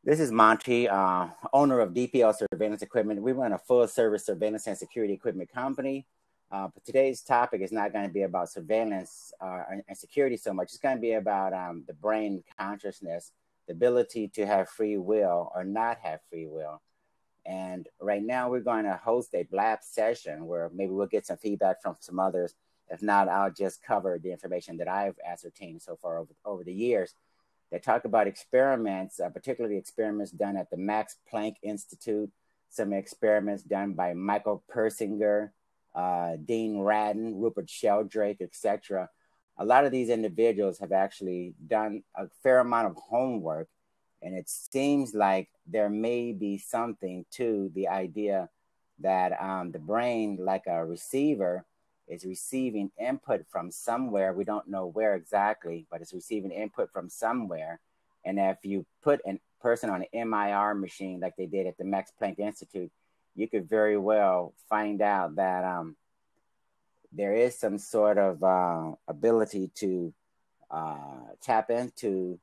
This is Monty, owner of DPL Surveillance Equipment. We run a full service surveillance and security equipment company. But today's topic is not going to be about surveillance and security so much. It's going to be about the brain consciousness, the ability to have free will or not have free will. And right now we're going to host a blab session where maybe we'll get some feedback from some others. If not, I'll just cover the information that I've ascertained so far over the years. They talk about experiments, particularly experiments done at the Max Planck Institute, some experiments done by Michael Persinger, Dean Radin, Rupert Sheldrake, etc. A lot of these individuals have actually done a fair amount of homework, and it seems like there may be something to the idea that the brain, like a receiver, is receiving input from somewhere. We don't know where exactly, but it's receiving input from somewhere. And if you put a person on an MIR machine like they did at the Max Planck Institute, you could very well find out that there is some sort of ability to tap into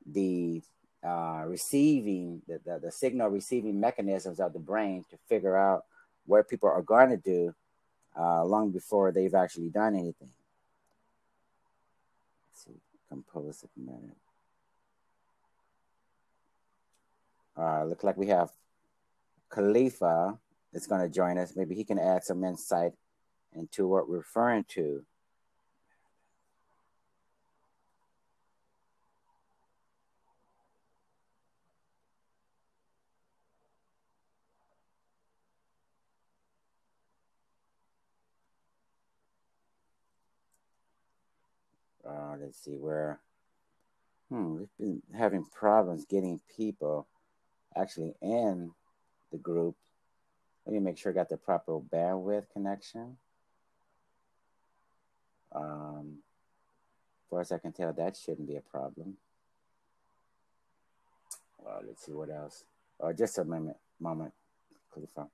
the the signal receiving mechanisms of the brain to figure out what people are going to do long before they've actually done anything. Let's see, compose a minute. Looks like we have Khalifa that's going to join us. Maybe he can add some insight into what we're referring to. Let's see where. We've been having problems getting people actually in the group. Let me make sure I got the proper bandwidth connection. As far as I can tell, that shouldn't be a problem. Let's see what else. Just a moment, Khalifa.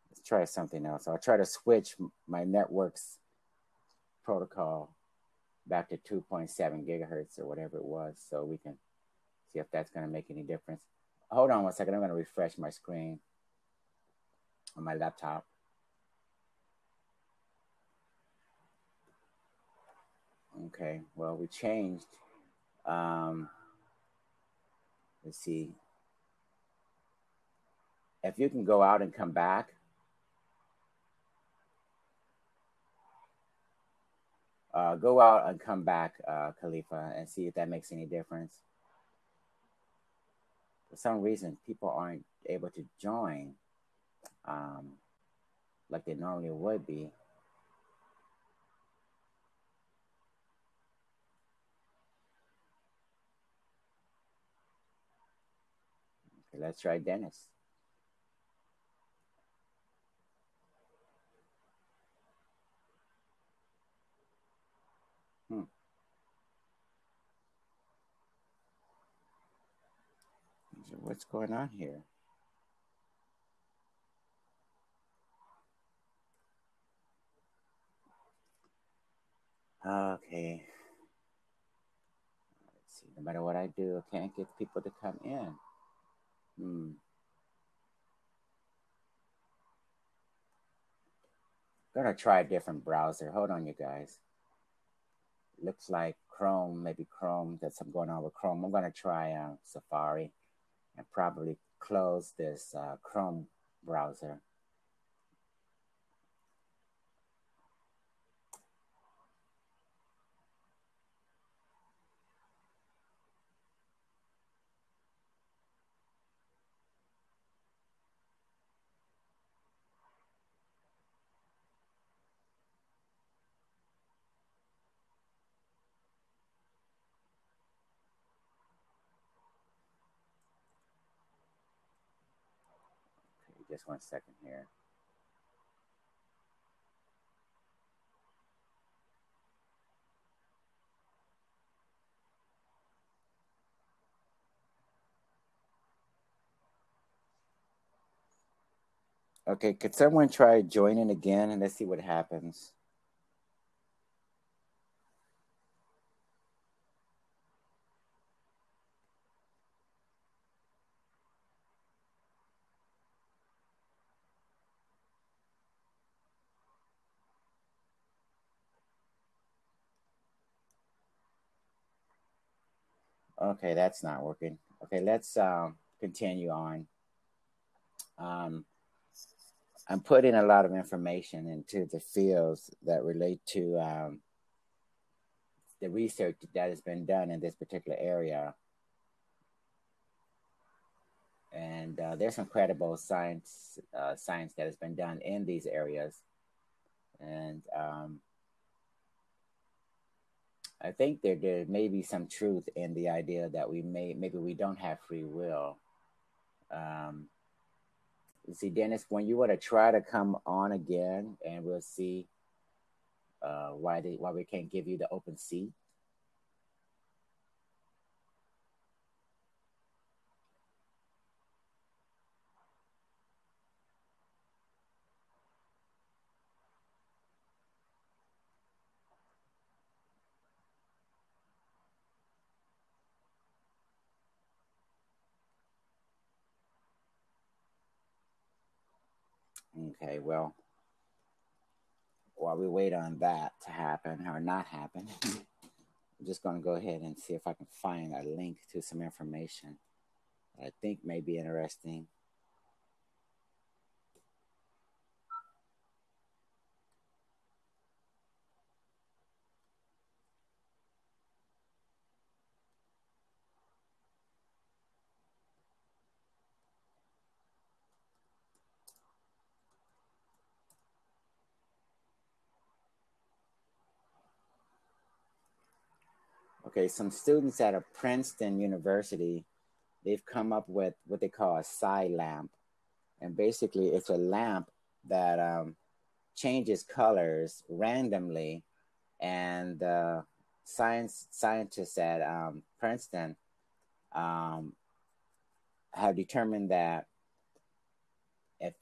Let's try something else. I'll try to switch my network's protocol back to 2.7 gigahertz or whatever it was, so we can see if that's going to make any difference. Hold on one second. I'm going to refresh my screen on my laptop. Okay, well, we changed. Let's see. If you can go out and come back. Go out and come back, Khalifa, and see if that makes any difference. For some reason, people aren't able to join like they normally would be. Okay, let's try Dennis. What's going on here? Okay. Let's see. No matter what I do, I can't get people to come in. I'm gonna try a different browser. Hold on, you guys. Looks like Chrome, maybe Chrome. That's something going on with Chrome. I'm gonna try Safari and probably close this Chrome browser. Okay, just 1 second here. Okay, could someone try joining again and let's see what happens? Okay, that's not working. Okay, let's continue on. Um, I'm putting a lot of information into the fields that relate to the research that has been done in this particular area. And there's some credible science that has been done in these areas. And I think there may be some truth in the idea that maybe we don't have free will. Um, you see, Dennis, when you want to try to come on again, and we'll see why we can't give you the open seat. Okay, well, while we wait on that to happen or not happen, I'm just going to go ahead and see if I can find a link to some information that I think may be interesting. Okay, some students at a Princeton University, they've come up with what they call a psi lamp. And basically, it's a lamp that changes colors randomly. And scientists at Princeton um, have determined that if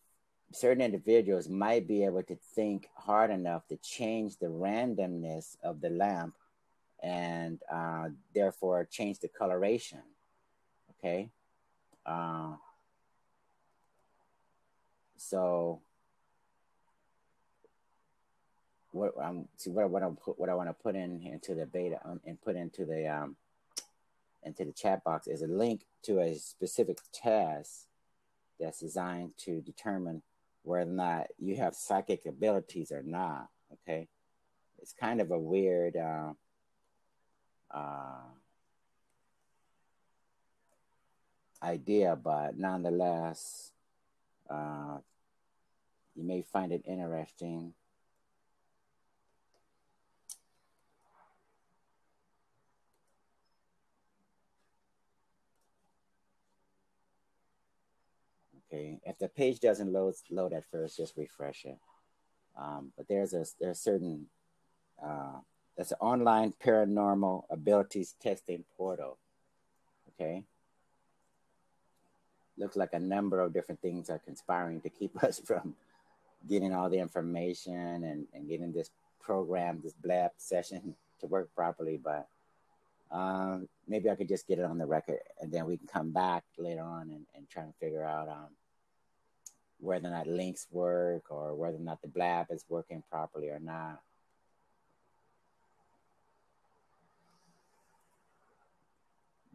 certain individuals might be able to think hard enough to change the randomness of the lamp and therefore change the coloration. Okay. Uh, so what I want to put in into the beta and put into the chat box is a link to a specific test that's designed to determine whether or not you have psychic abilities or not. Okay, it's kind of a weird uh, idea, but nonetheless, uh, you may find it interesting. Okay, if the page doesn't load at first, just refresh it. But there's certain that's an online paranormal abilities testing portal. Okay, looks like a number of different things are conspiring to keep us from getting all the information and getting this program, this blab session to work properly. But maybe I could just get it on the record and then we can come back later on and try and figure out whether or not links work or whether or not the blab is working properly or not.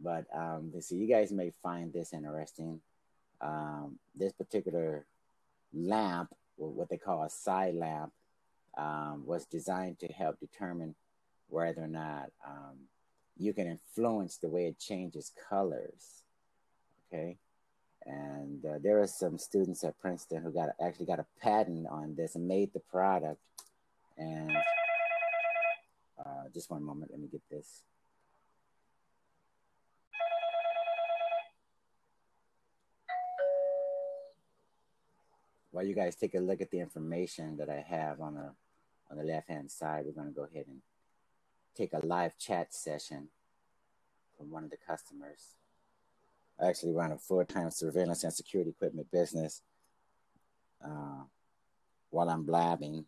But so you guys may find this interesting. This particular lamp, or what they call a psi lamp, was designed to help determine whether or not you can influence the way it changes colors. Okay, and there are some students at Princeton who actually got a patent on this and made the product. And just one moment, let me get this. While you guys take a look at the information that I have on the left hand side, we're going to go ahead and take a live chat session from one of the customers. I actually run a full-time surveillance and security equipment business while I'm blabbing.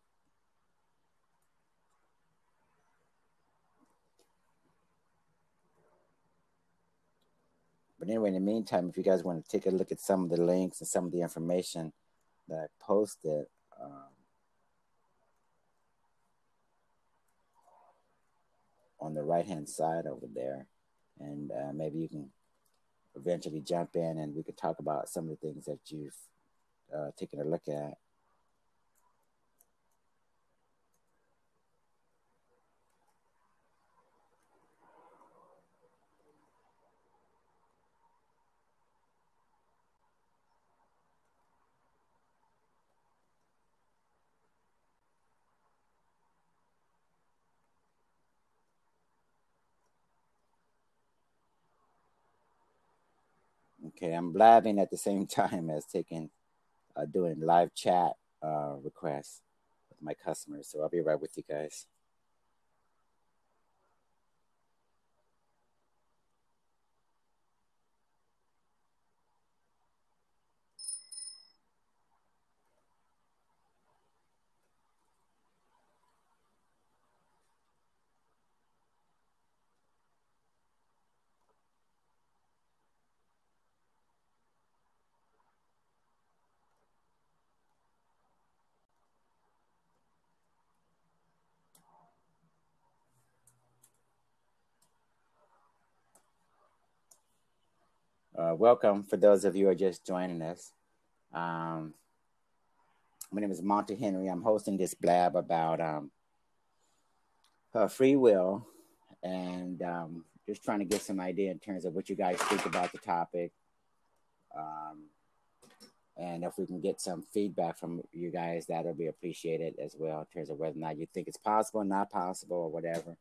But anyway, in the meantime, if you guys want to take a look at some of the links and some of the information that I posted, on the right-hand side over there, and maybe you can eventually jump in and we could talk about some of the things that you've taken a look at. Okay, I'm blabbing at the same time as doing live chat requests with my customers. So I'll be right with you guys. Welcome for those of you who are just joining us. Um, my name is Monty Henry. I'm hosting this blab about free will and just trying to get some idea in terms of what you guys think about the topic. Um, and if we can get some feedback from you guys, that'll be appreciated as well in terms of whether or not you think it's possible, not possible, or whatever.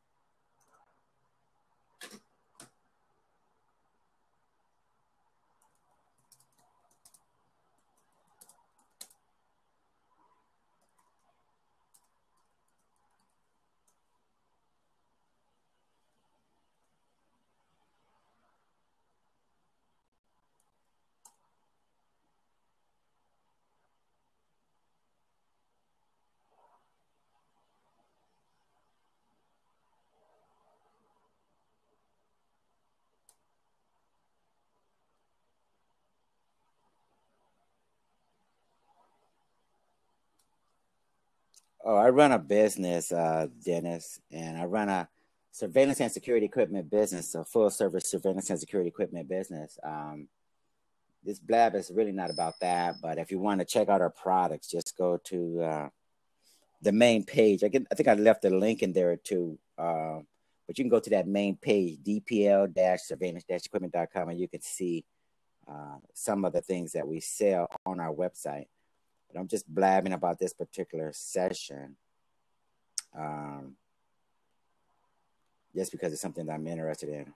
Oh, I run a business, Dennis, and I run a surveillance and security equipment business, a full service surveillance and security equipment business. This blab is really not about that, but if you want to check out our products, just go to the main page. I think I left a link in there too. But you can go to that main page, dpl-surveillance-equipment.com, and you can see some of the things that we sell on our website. But I'm just blabbing about this particular session just because it's something that I'm interested in.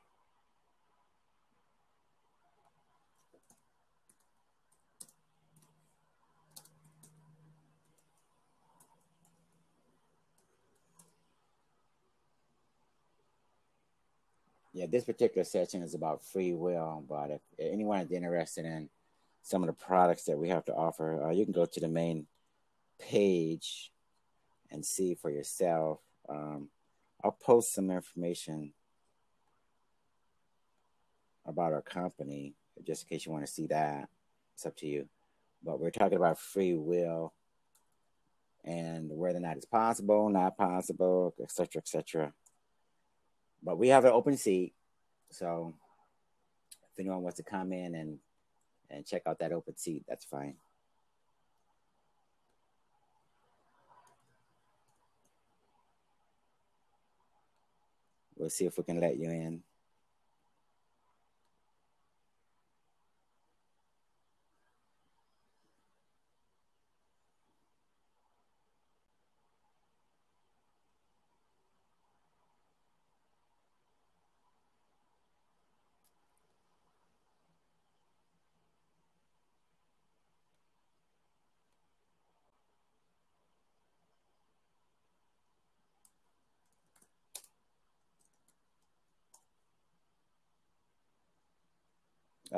Yeah, this particular session is about free will, but if anyone is interested in some of the products that we have to offer, you can go to the main page and see for yourself. I'll post some information about our company just in case you want to see that. It's up to you. But we're talking about free will and whether or not it's possible, not possible, etc., etc. But we have an open seat, so if anyone wants to come in and check out that open seat, that's fine. We'll see if we can let you in.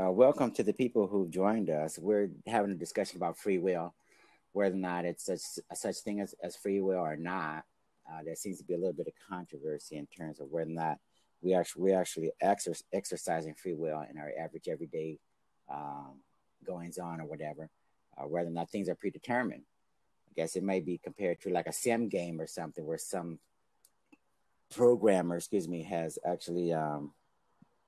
Welcome to the people who joined us. We're having a discussion about free will, whether or not it's such thing as free will or not. There seems to be a little bit of controversy in terms of whether or not we're actually exercising free will in our average everyday goings on or whatever, whether or not things are predetermined. I guess it may be compared to like a sim game or something where some programmer, has actually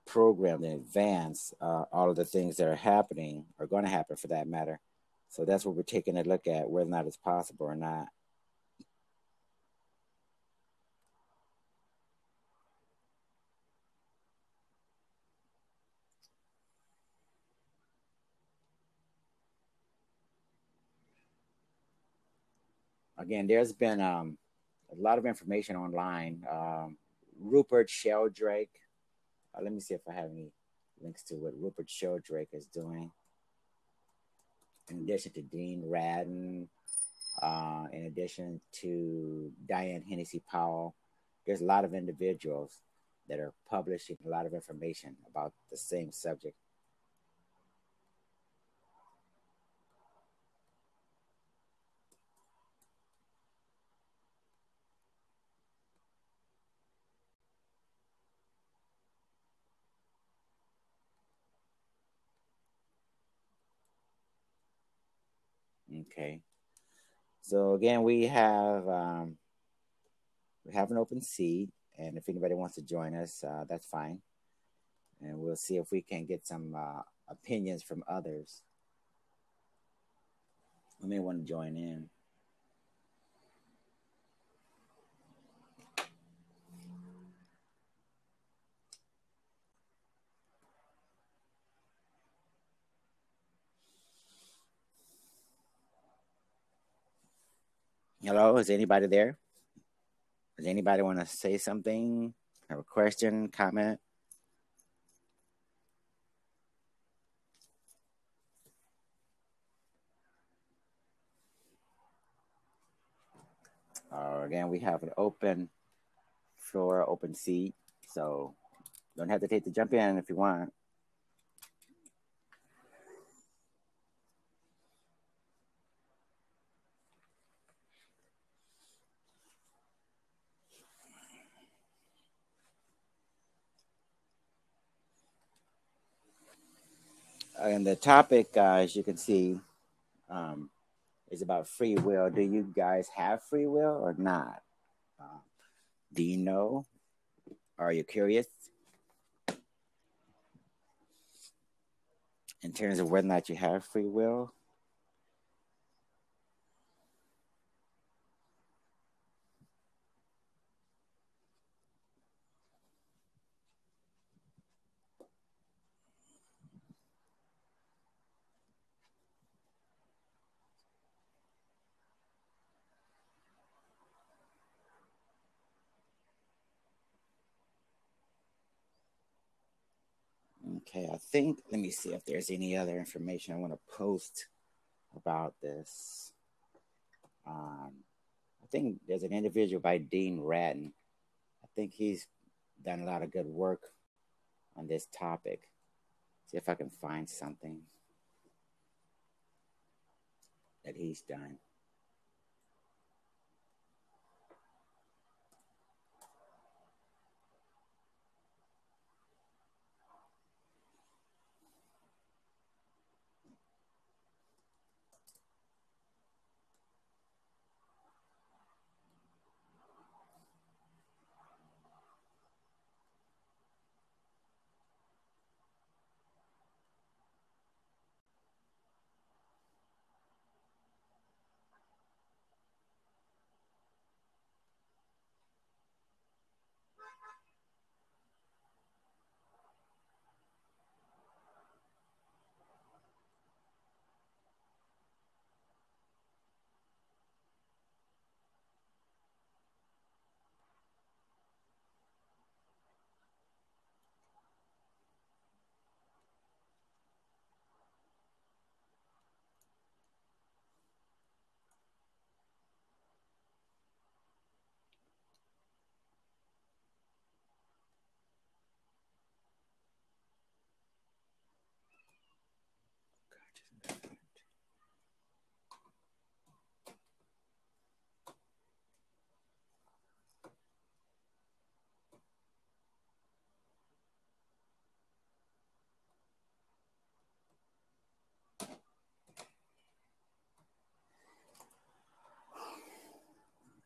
programmed in advance all of the things that are happening or going to happen for that matter. So that's what we're taking a look at, whether or not it's possible or not. Again, there's been a lot of information online. Rupert Sheldrake. Let me see if I have any links to what Rupert Sheldrake is doing. In addition to Dean Radin, in addition to Diane Hennessy Powell, there's a lot of individuals that are publishing a lot of information about the same subject. Okay. So again, we have an open seat, and if anybody wants to join us, that's fine, and we'll see if we can get some opinions from others who may want to join in. Hello, is anybody there? Does anybody want to say something? Have a question, comment? Again, we have an open floor, open seat, so don't hesitate to jump in if you want. And the topic, as you can see, is about free will. Do you guys have free will or not? Do you know? Are you curious in terms of whether or not you have free will? Okay, I think, let me see if there's any other information I want to post about this. I think there's an individual by Dean Radin. I think he's done a lot of good work on this topic. See if I can find something that he's done.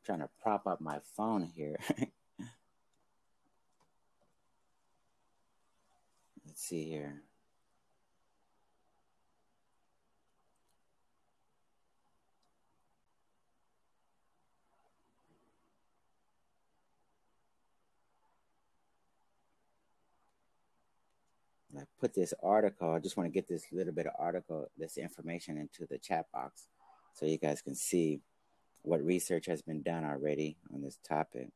Trying to prop up my phone here. see here. I put this article. I just want to get this little bit of article, this information into the chat box so you guys can see what research has been done already on this topic.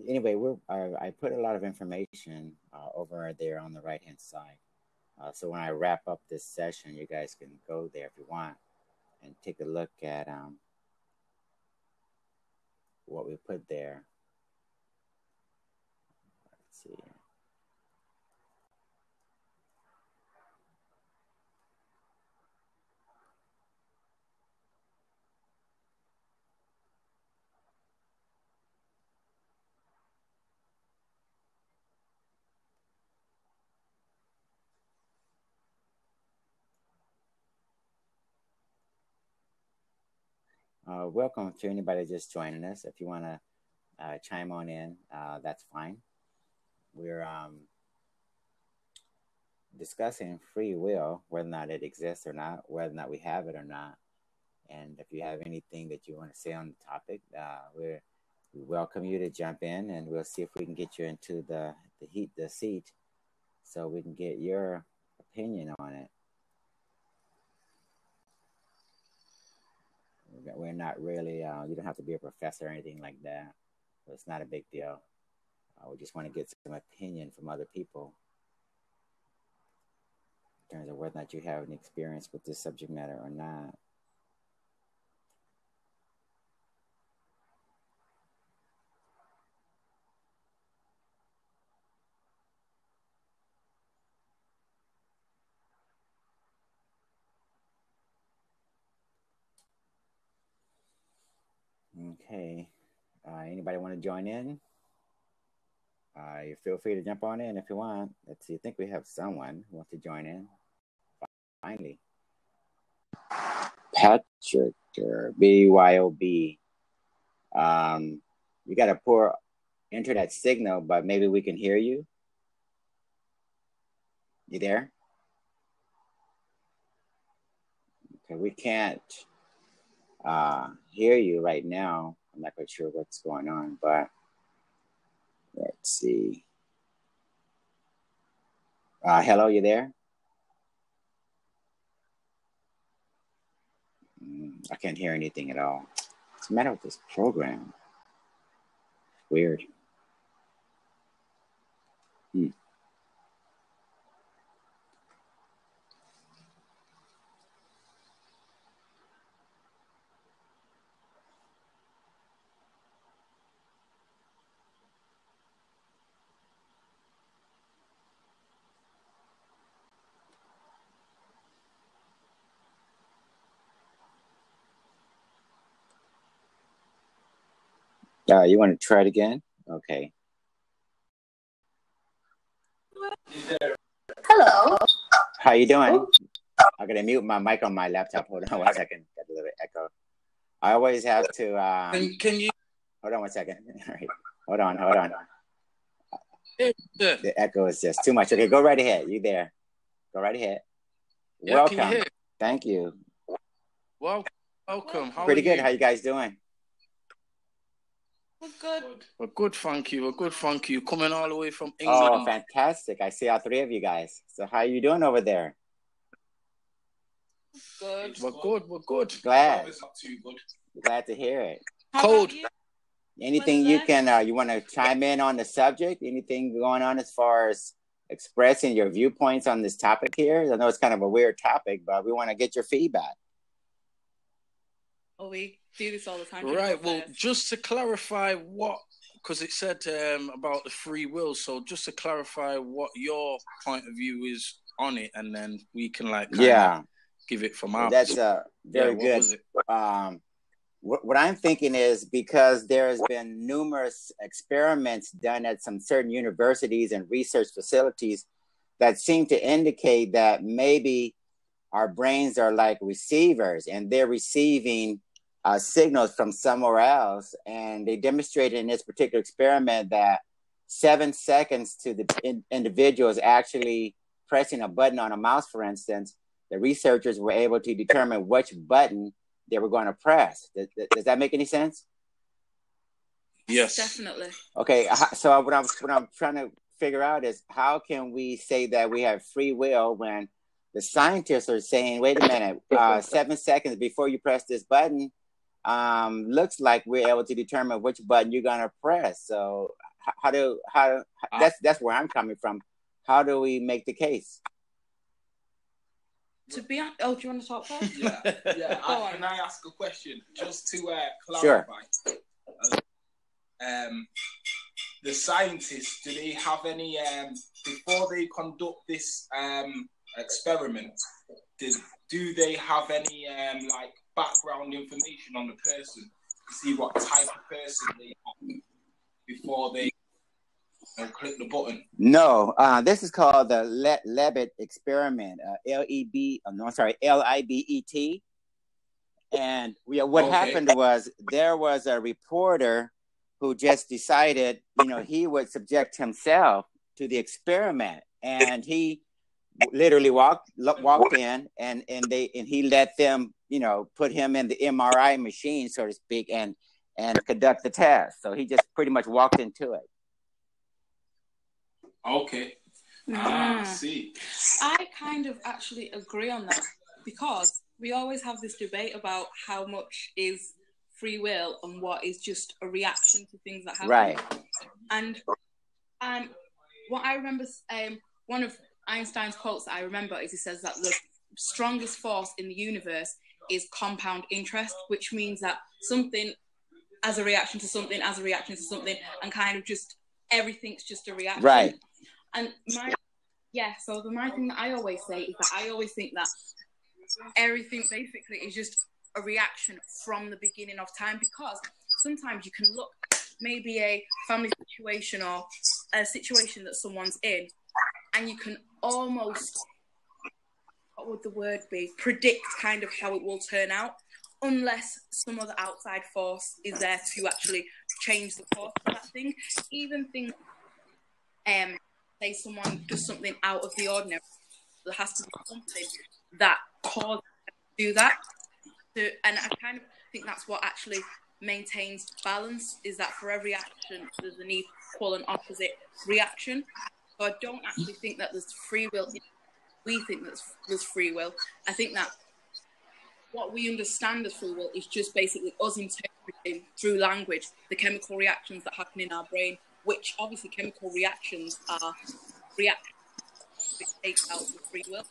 Anyway, I put a lot of information over there on the right hand side. So when I wrap up this session, you guys can go there if you want and take a look at what we put there. Let's see. Welcome to anybody just joining us. If you want to chime on in, that's fine. We're discussing free will, whether or not it exists or not, whether or not we have it or not. And if you have anything that you want to say on the topic, we welcome you to jump in, and we'll see if we can get you into the seat, so we can get your opinion on it. We're not really, you don't have to be a professor or anything like that. So it's not a big deal. We just want to get some opinion from other people in terms of whether or not you have any experience with this subject matter or not. Okay. Anybody want to join in? You feel free to jump on in if you want. Let's see. I think we have someone who wants to join in. Finally. Patrick, BYOB. You got a poor internet signal, but maybe we can hear you. You there? Okay, we can't hear you right now. I'm not quite sure what's going on, but let's see. Hello, you there? I can't hear anything at all. What's the matter with this program? Weird. You want to try it again? Okay. Hello. How you doing? I'm gonna mute my mic on my laptop. Hold on 1 second. Got a little echo. I always have to. Can you? Hold on 1 second. All right. Hold on. The echo is just too much. Okay, go right ahead. You there? Go right ahead. Yeah, welcome. Can you hear? Thank you. Welcome. How Pretty are good. you? How you guys doing? We're good. We're good, thank you. Coming all the way from Oh, England. fantastic. I see all three of you guys. So how are you doing over there? Good. We're good. Glad. It's not too good. Glad to hear it. How Cold. about you? Anything you can, you want to chime in on the subject? Anything going on as far as expressing your viewpoints on this topic here? I know it's kind of a weird topic, but we want to get your feedback. Oh, we do this all the time. Right. Well, just to clarify because it said about the free will. So just to clarify what your point of view is on it, and then we can give it from our. That's very good. What I'm thinking is, because there's been numerous experiments done at some certain universities and research facilities that seem to indicate that maybe our brains are like receivers and they're receiving signals from somewhere else. And they demonstrated in this particular experiment that 7 seconds to the individuals actually pressing a button on a mouse, for instance, the researchers were able to determine which button they were going to press. Does that make any sense? Yes, definitely. Okay, so what I'm trying to figure out is, how can we say that we have free will when the scientists are saying, wait a minute, 7 seconds before you press this button, looks like we're able to determine which button you're going to press. So that's where I'm coming from. How do we make the case? To be honest, do you want to talk first? Yeah. Can I ask a question just to clarify? Sure. The scientists, do they have any before they conduct this experiment? Do they have any like background information on the person to see what type of person they are before they click the button? No, this is called the Libet experiment. Libet. And what happened was, there was a reporter who just decided, he would subject himself to the experiment, and he literally walked in, and he let them, put him in the MRI machine, so to speak, and conduct the test. So he just pretty much walked into it. Okay. See. I kind of actually agree on that, because we always have this debate about how much is free will and what is just a reaction to things that happen. Right. And what I remember, one of Einstein's quotes that I remember is, he says that the strongest force in the universe is compound interest, which means that something as a reaction to something, and kind of just everything's just a reaction. Right. And my thing that I always say is that I always think that everything basically is just a reaction from the beginning of time, because sometimes you can look maybe a family situation or a situation that someone's in, and you can almost, what would the word be, predict kind of how it will turn out, unless some other outside force is there to actually change the course of that thing. Even things, say someone does something out of the ordinary, there has to be something that causes them to do that. And I kind of think that's what actually maintains balance, is that for every action, there's an equal and opposite reaction. So I don't actually think that there's free will. We think that there's free will. I think that what we understand as free will is just basically us interpreting through language the chemical reactions that happen in our brain, which obviously chemical reactions are reactions which take out the free will.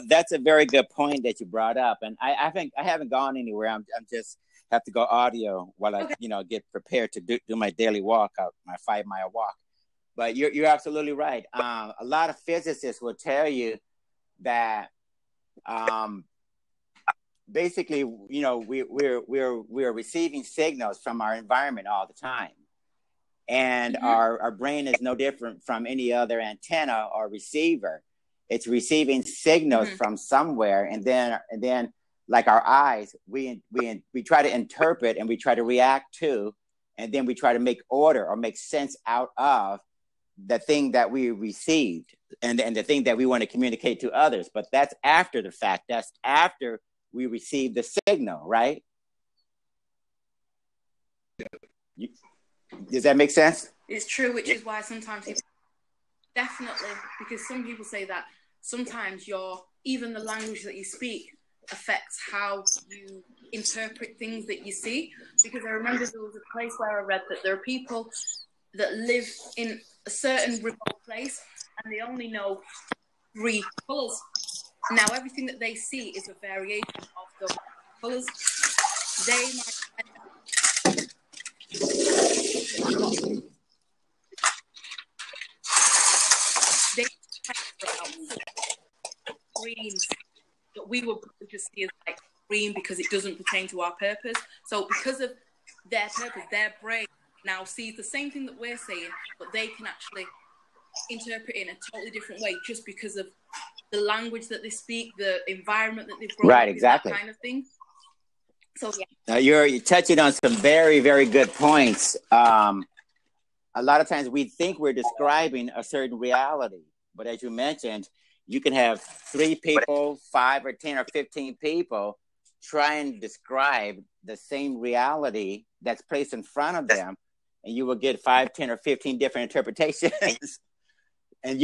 That's a very good point that you brought up, and I think I haven't gone anywhere. I'm just have to go audio while I get prepared to do my daily walk out, my 5-mile walk. But you're absolutely right. A lot of physicists will tell you that basically, we're receiving signals from our environment all the time, and our brain is no different from any other antenna or receiver. It's receiving signals from somewhere, and then like our eyes, we try to interpret and we try to react to, and then we try to make order or make sense out of the thing that we received and the thing that we want to communicate to others. But that's after the fact. That's after we receive the signal, right? Does that make sense? It's true, which is why sometimes people, definitely, because some people say that sometimes even the language that you speak affects how you interpret things that you see. Because I remember there was a place where I read that there are people that live in a certain remote place and they only know 3 colours. Now everything that they see is a variation of those colours. They might greens that we would just see as like green because it doesn't pertain to our purpose. So because of their purpose, their brain now sees the same thing that we're saying, but they can actually interpret it in a totally different way just because of the language that they speak, the environment that they've grown up in, exactly. that kind of thing. So yeah. Now you're touching on some very, very good points. A lot of times we think we're describing a certain reality, but as you mentioned, you can have 3 people, 5 or 10 or 15 people try and describe the same reality that's placed in front of them, and you will get 5, 10 or 15 different interpretations. and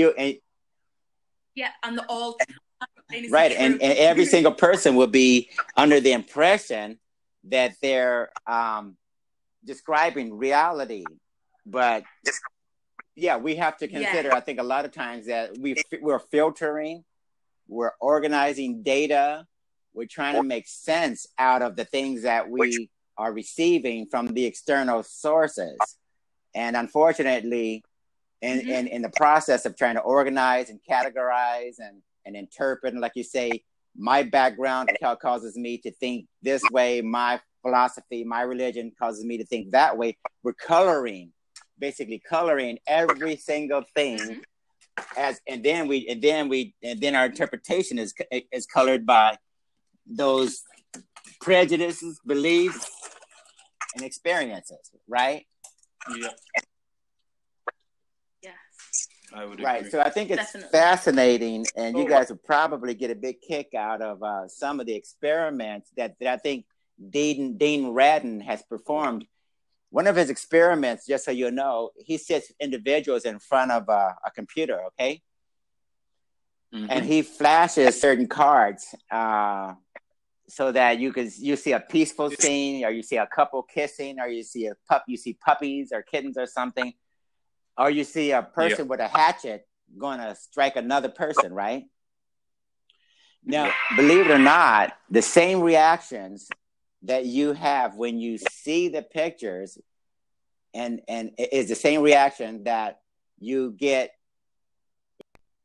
all right, and every single person will be under the impression that they're describing reality. But yeah, we have to consider, I think a lot of times that we're filtering, we're organizing data, we're trying to make sense out of the things that we are receiving from the external sources. And unfortunately, in the process of trying to organize and categorize and interpret, and like you say, my background causes me to think this way, my philosophy, my religion causes me to think that way. We're basically coloring every single thing and then our interpretation is colored by those prejudices, beliefs, and experiences, right? Yeah. I would agree. Right. So I think it's fascinating, and you guys will probably get a big kick out of some of the experiments that I think Dean Radin has performed. One of his experiments, just so you know, he sits individuals in front of a computer, okay? And he flashes certain cards so that you see a peaceful scene, or you see a couple kissing, or you see puppies or kittens or something, or you see a person with a hatchet going to strike another person, right? Now, believe it or not, the same reactions that you have when you see the pictures and is the same reaction that you get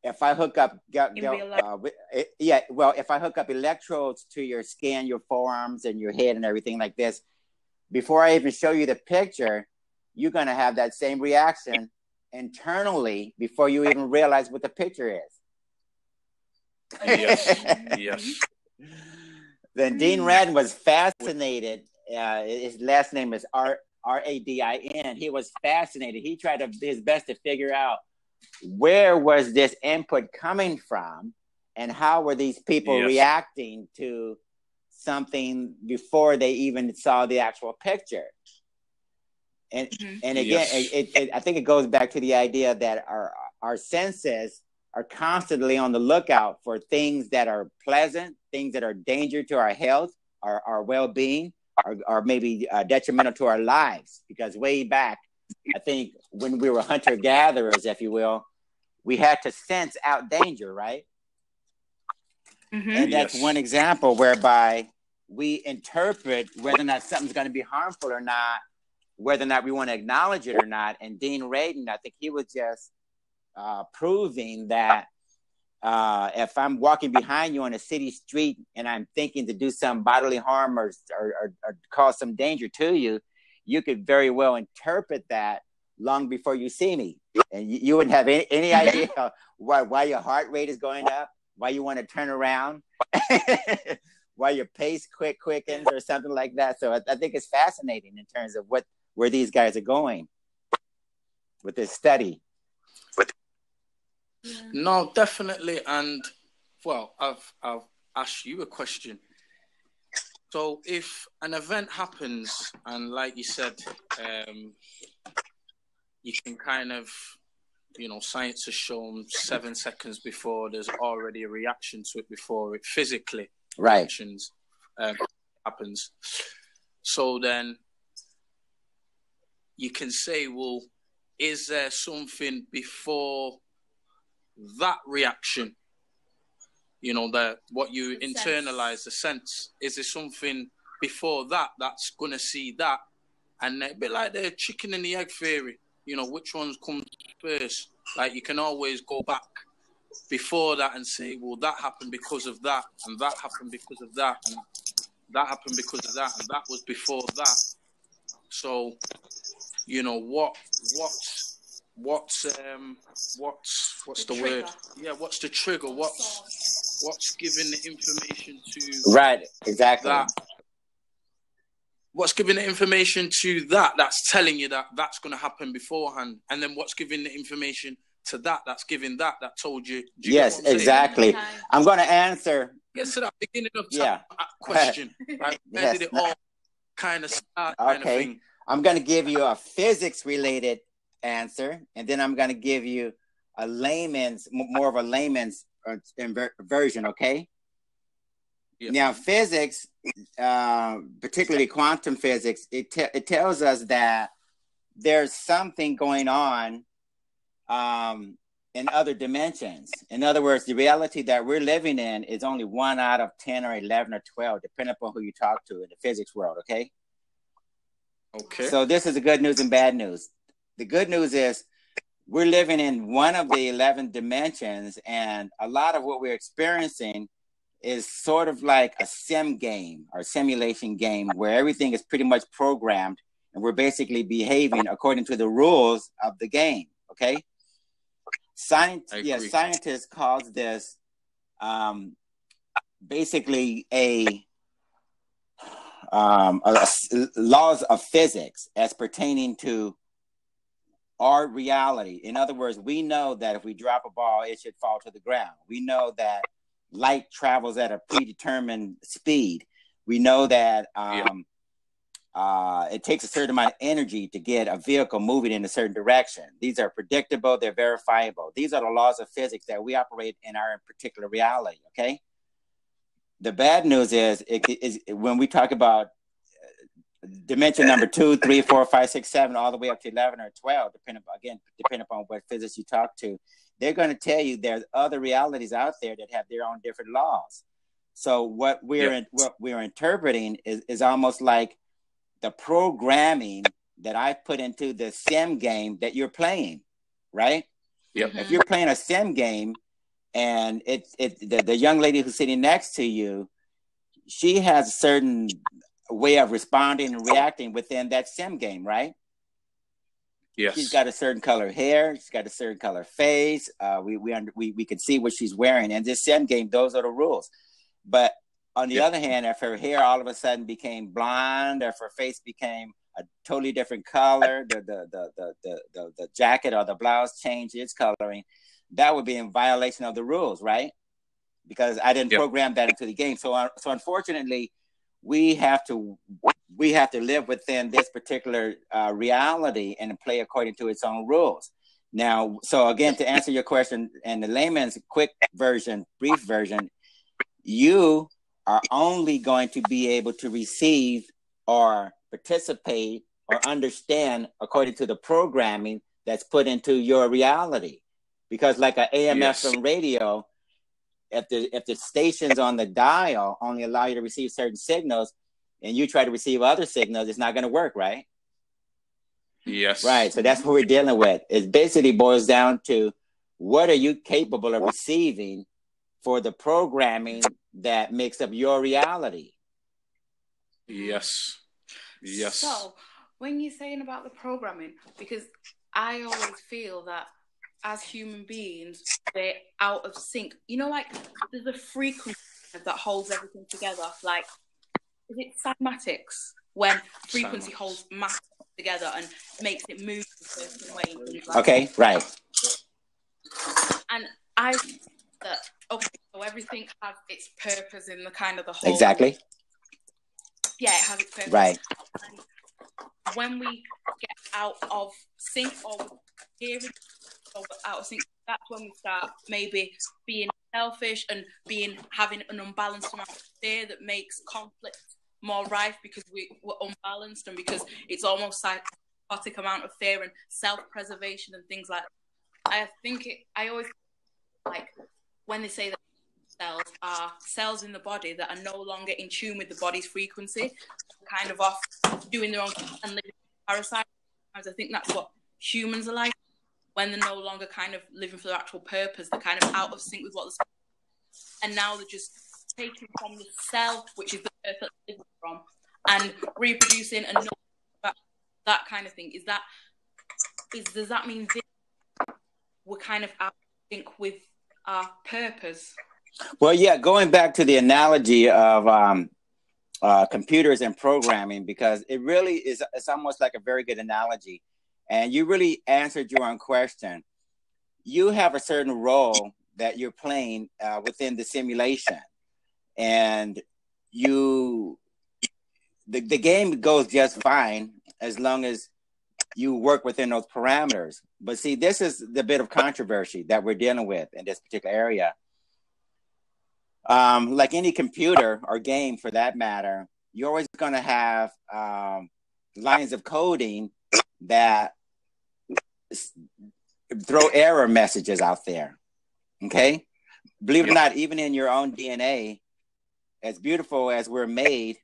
if I hook up if I hook up electrodes to your skin, your forearms and your head and everything like this, before I even show you the picture, you're going to have that same reaction internally before you even realize what the picture is. Yes. Then Dean Radin was fascinated his last name is Radin. He was fascinated. He tried his best to figure out where was this input coming from, and how were these people reacting to something before they even saw the actual picture. And again, I think it goes back to the idea that our senses are constantly on the lookout for things that are pleasant, things that are danger to our health, our well-being, or maybe detrimental to our lives. Because way back, I think when we were hunter-gatherers, if you will, we had to sense out danger, right? And that's one example whereby we interpret whether or not something's going to be harmful or not, whether or not we want to acknowledge it or not. And Dean Radin, I think he was just proving that if I'm walking behind you on a city street and I'm thinking to do some bodily harm or cause some danger to you, you could very well interpret that long before you see me. And you wouldn't have any idea why your heart rate is going up, why you want to turn around, why your pace quickens or something like that. So I think it's fascinating in terms of where these guys are going with this study. No, definitely. And well, I've asked you a question. So if an event happens and like you said, you can kind of, science has shown 7 seconds before there's already a reaction to it before it physically happens. So then you can say, well, is there something before that reaction? What you internalize, the sense. Is there something before that's going to see that? And a bit like the chicken and the egg theory, which ones comes first? Like, you can always go back before that and say, well, that happened because of that, and that happened because of that, and that happened because of that, and that was before that. So, what's the word? Yeah, what's the trigger? What's giving the information to right? Exactly. That? What's giving the information to that? That's telling you that that's going to happen beforehand, and then what's giving the information to that's giving that told you. Yes, exactly. I'm going to answer. Yes, to that beginning of that question. Right? Where did it all kind of start? Okay. Kind of thing? I'm going to give you a physics-related answer, and then I'm going to give you more of a layman's version, okay? Yeah. Now, physics, particularly quantum physics, it tells us that there's something going on in other dimensions. In other words, the reality that we're living in is only 1 out of 10 or 11 or 12, depending upon who you talk to in the physics world, okay? Okay. So this is the good news and bad news. The good news is we're living in one of the 11 dimensions, and a lot of what we're experiencing is sort of like a sim game or simulation game where everything is pretty much programmed and we're basically behaving according to the rules of the game, okay? Scientists call this basically laws of physics as pertaining to our reality. In other words, we know that if we drop a ball, it should fall to the ground. We know that light travels at a predetermined speed. We know that it takes a certain amount of energy to get a vehicle moving in a certain direction. These are predictable. They're verifiable. These are the laws of physics that we operate in our particular reality, okay? The bad news is when we talk about dimension number 2, 3, 4, 5, 6, 7, all the way up to 11 or 12, depending upon what physics you talk to, they're going to tell you there's other realities out there that have their own different laws. So what we're interpreting is almost like the programming that I put into the sim game that you're playing, right? Yep. If you're playing a sim game and the young lady who's sitting next to you, she has a certain way of responding and reacting within that sim game, right? Yes. She's got a certain color hair. She's got a certain color face. We can see what she's wearing. And this sim game, those are the rules. But on the other hand, if her hair all of a sudden became blonde, or if her face became a totally different color, the jacket or the blouse changed its coloring, that would be in violation of the rules, right? Because I didn't program that into the game. So unfortunately, we have to live within this particular reality and play according to its own rules. Now, so again, to answer your question in the layman's quick version, brief version, you are only going to be able to receive or participate or understand according to the programming that's put into your reality. Because like an AM FM radio, if the stations on the dial only allow you to receive certain signals and you try to receive other signals, it's not going to work, right? Yes. Right. So that's what we're dealing with. It basically boils down to what are you capable of receiving for the programming that makes up your reality. Yes. Yes. So when you're saying about the programming, because I always feel that as human beings, they're out of sync. You know, like there's a frequency that holds everything together. Like, is it cymatics? When frequency holds matter together and makes it move a certain way. Like okay, right. And I think that, okay, so everything has its purpose in the kind of the whole. Exactly. Yeah, it has its purpose. Right. And when we get out of sync or hearing out of sync, that's when we start maybe being selfish and having an unbalanced amount of fear that makes conflict more rife because we're unbalanced and because it's almost like a psychotic amount of fear and self-preservation and things like that. I always like when they say that cells are cells in the body that are no longer in tune with the body's frequency, kind of off doing their own and living parasites. I think that's what humans are like when they're no longer kind of living for their actual purpose. They're kind of out of sync with what and now they're just taking from the cell, which is the earth that they live from, and reproducing and that kind of thing. Does that mean we're kind of out of sync with our purpose? Well, yeah, going back to the analogy of computers and programming, because it really is, it's almost like a very good analogy. And you really answered your own question. You have a certain role that you're playing within the simulation. And the game goes just fine as long as you work within those parameters. But see, this is the bit of controversy that we're dealing with in this particular area. Like any computer or game for that matter, you're always going to have lines of coding that throw error messages out there. Okay? Believe it or not, even in your own DNA, as beautiful as we're made,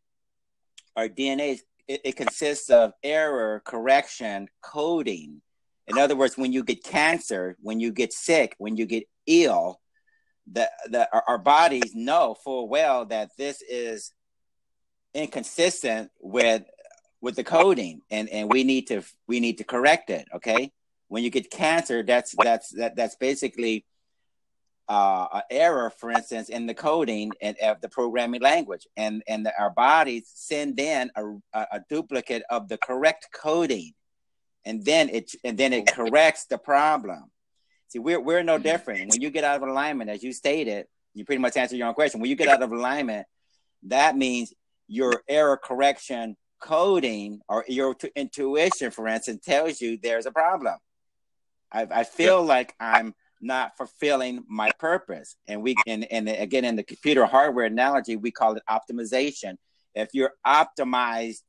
our DNA, it consists of error, correction, coding. In other words, when you get cancer, when you get sick, when you get ill, our bodies know full well that this is inconsistent with the coding, and we need to correct it. Okay, when you get cancer, that's basically an error, for instance, in the coding and of the programming language, and our bodies send in a duplicate of the correct coding, and then it corrects the problem. See, we're no different. When you get out of alignment, as you stated, you pretty much answered your own question. When you get out of alignment, that means your error correction coding or your intuition, for instance, tells you there's a problem. I feel like I'm not fulfilling my purpose. And again, in the computer hardware analogy, we call it optimization. If you're optimized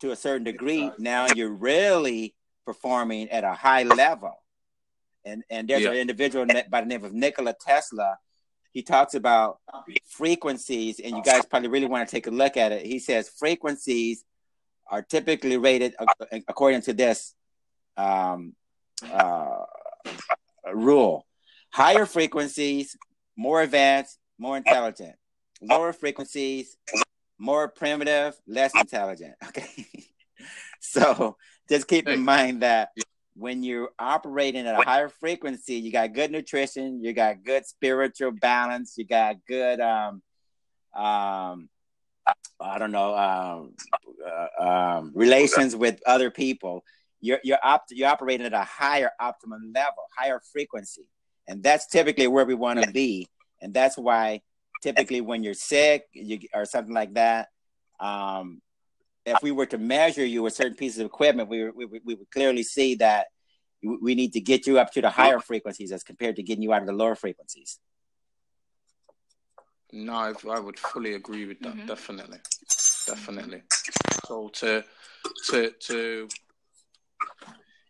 to a certain degree, now you're really performing at a high level. And there's an individual by the name of Nikola Tesla. He talks about frequencies, and you guys probably really want to take a look at it. He says frequencies are typically rated according to this rule. Higher frequencies, more advanced, more intelligent. Lower frequencies, more primitive, less intelligent. Okay. So just keep in mind that when you're operating at a higher frequency, you got good nutrition, you got good spiritual balance, you got good I don't know, relations with other people, you're operating at a higher optimum level, higher frequency, and that's typically where we want to be. And that's why typically when you're sick or something like that, if we were to measure you with certain pieces of equipment, we would clearly see that we need to get you up to the higher frequencies as compared to getting you out of the lower frequencies. No, I would fully agree with that. Definitely. So to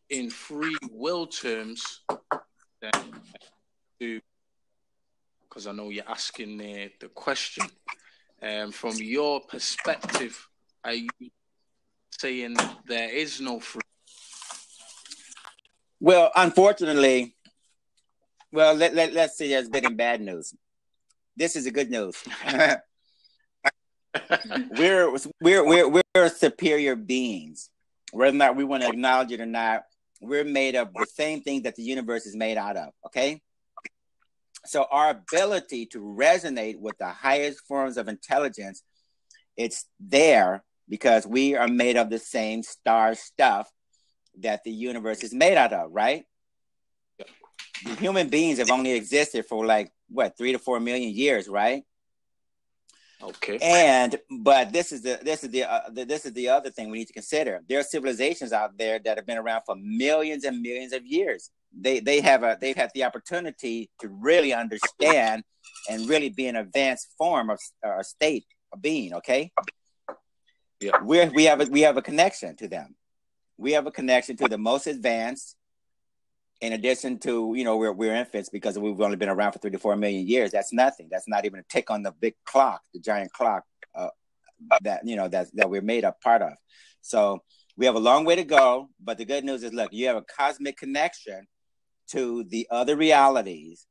in free will terms, then because I know you're asking the question, from your perspective, are you saying there is no free? Well, unfortunately, let's say there's good and bad news. This is the good news. we're superior beings. Whether or not we want to acknowledge it or not, we're made of the same thing that the universe is made out of. Okay. So our ability to resonate with the highest forms of intelligence, it's there because we are made of the same star stuff that the universe is made out of, right? The human beings have only existed for 3 to 4 million years, right? Okay. But this is the other thing we need to consider. There are civilizations out there that have been around for millions and millions of years. They've had the opportunity to really understand and really be an advanced form of or state of being. Okay. Yeah. We have a connection to them. We have a connection to the most advanced. In addition to, we're infants because we've only been around for 3 to 4 million years. That's nothing. That's not even a tick on the big clock, the giant clock that we're made a part of. So we have a long way to go. But the good news is, look, you have a cosmic connection to the other realities.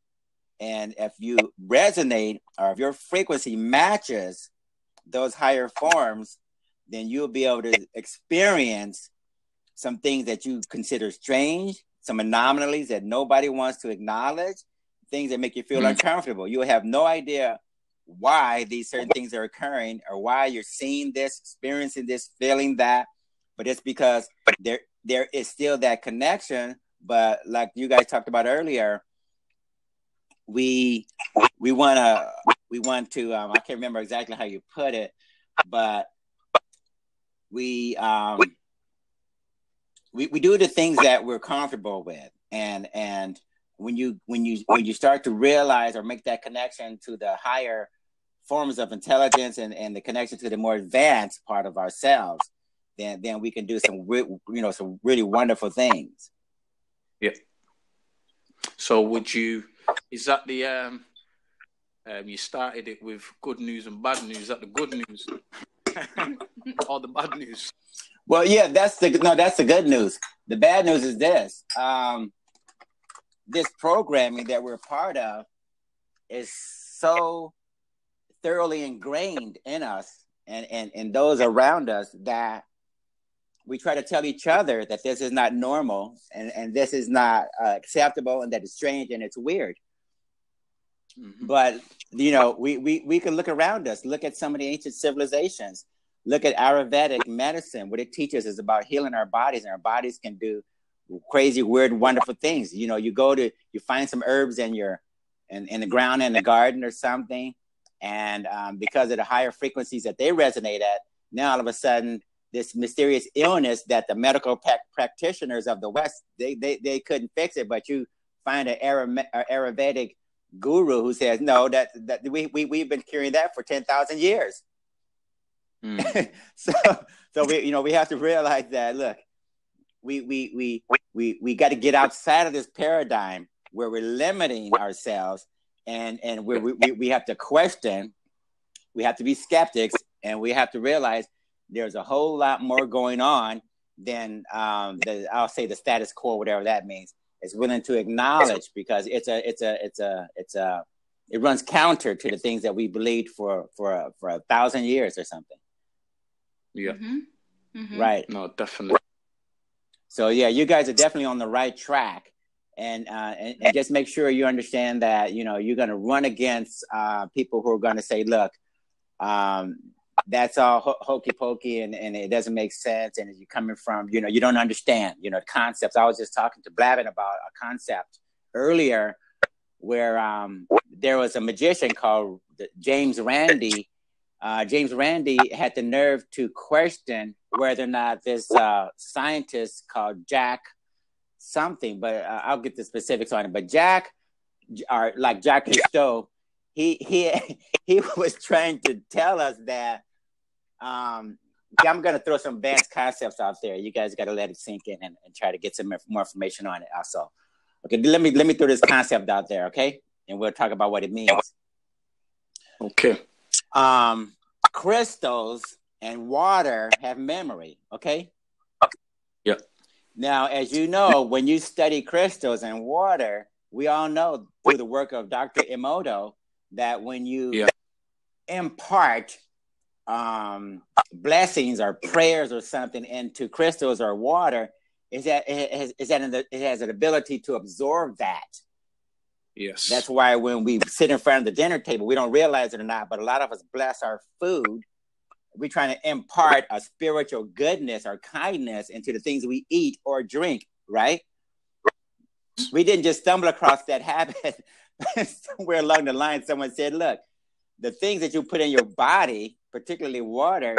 And if you resonate or if your frequency matches those higher forms, then you'll be able to experience some things that you consider strange, some anomalies that nobody wants to acknowledge, things that make you feel uncomfortable. You'll have no idea why these certain things are occurring or why you're seeing this, experiencing this, feeling that. But it's because there is still that connection. But like you guys talked about earlier, we want to I can't remember exactly how you put it, but we do the things that we're comfortable with, and when you start to realize or make that connection to the higher forms of intelligence and the connection to the more advanced part of ourselves, then we can do some really wonderful things. Yeah. So is that the you started it with good news and bad news? Is that the good news or the bad news? Well, yeah, that's the good news. The bad news is this. This programming that we're part of is so thoroughly ingrained in us and those around us that we try to tell each other that this is not normal and this is not acceptable and that it's strange and it's weird. Mm-hmm. But, we can look around us, look at some of the ancient civilizations. Look at Ayurvedic medicine. What it teaches is about healing our bodies, and our bodies can do crazy, weird, wonderful things. You find some herbs in the ground in the garden or something, and because of the higher frequencies that they resonate at, now all of a sudden this mysterious illness that the medical practitioners of the West they couldn't fix it, but you find an Ayurvedic guru who says no, that we've been curing that for 10,000 years. So we have to realize that, look, we got to get outside of this paradigm where we're limiting ourselves and where we have to question, we have to be skeptics, and we have to realize there's a whole lot more going on than I'll say the status quo, whatever that means, is willing to acknowledge, because it runs counter to the things that we believed for 1,000 years or something. Yeah. Mm-hmm. Mm-hmm. Right. No, definitely. So yeah, you guys are definitely on the right track, and just make sure you understand that you're going to run against people who are going to say, look, that's all hokey pokey, and it doesn't make sense. And you're coming from, you don't understand, concepts. I was just blabbing about a concept earlier where there was a magician called James Randi. James Randi had the nerve to question whether or not this scientist called Jack something, but I'll get the specifics on it. But Jack, or like Jacques Cousteau, he was trying to tell us that I'm going to throw some advanced concepts out there. You guys got to let it sink in and try to get some more information on it also. Okay, let me throw this concept out there, okay? And we'll talk about what it means. Okay. Crystals and water have memory, okay? Yeah. Now, as you know, when you study crystals and water, we all know through the work of Dr. Emoto that when you impart blessings or prayers or something into crystals or water, it has an ability to absorb that. Yes. That's why when we sit in front of the dinner table, we don't realize it or not, but a lot of us bless our food. We're trying to impart a spiritual goodness or kindness into the things we eat or drink, right? We didn't just stumble across that habit. Somewhere along the line, someone said, look, the things that you put in your body, particularly water,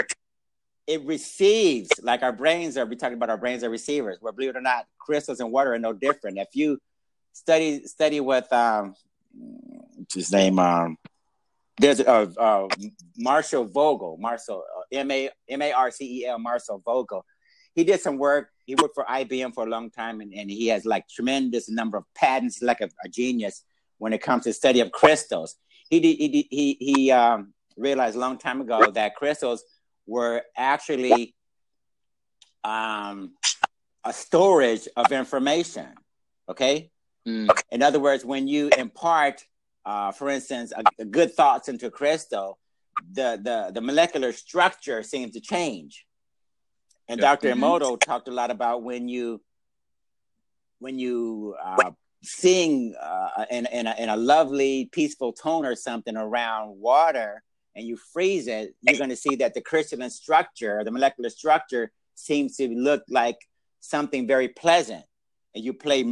it receives, like our brains are, we talking about our brains are receivers. Well, believe it or not, crystals and water are no different. If you study with, what's his name? There's Marshall Vogel, M-A-R-C-E-L, Marshall Vogel. He did some work. He worked for IBM for a long time, and he has like tremendous number of patents, like a genius when it comes to study of crystals. He realized a long time ago that crystals were actually a storage of information. Okay. In other words, when you impart, for instance, a good thoughts into a crystal, the molecular structure seems to change. And Dr. Emoto talked a lot about when you sing in a lovely, peaceful tone or something around water, and you freeze it, you're going to see that the crystalline structure, the molecular structure, seems to look like something very pleasant. And you play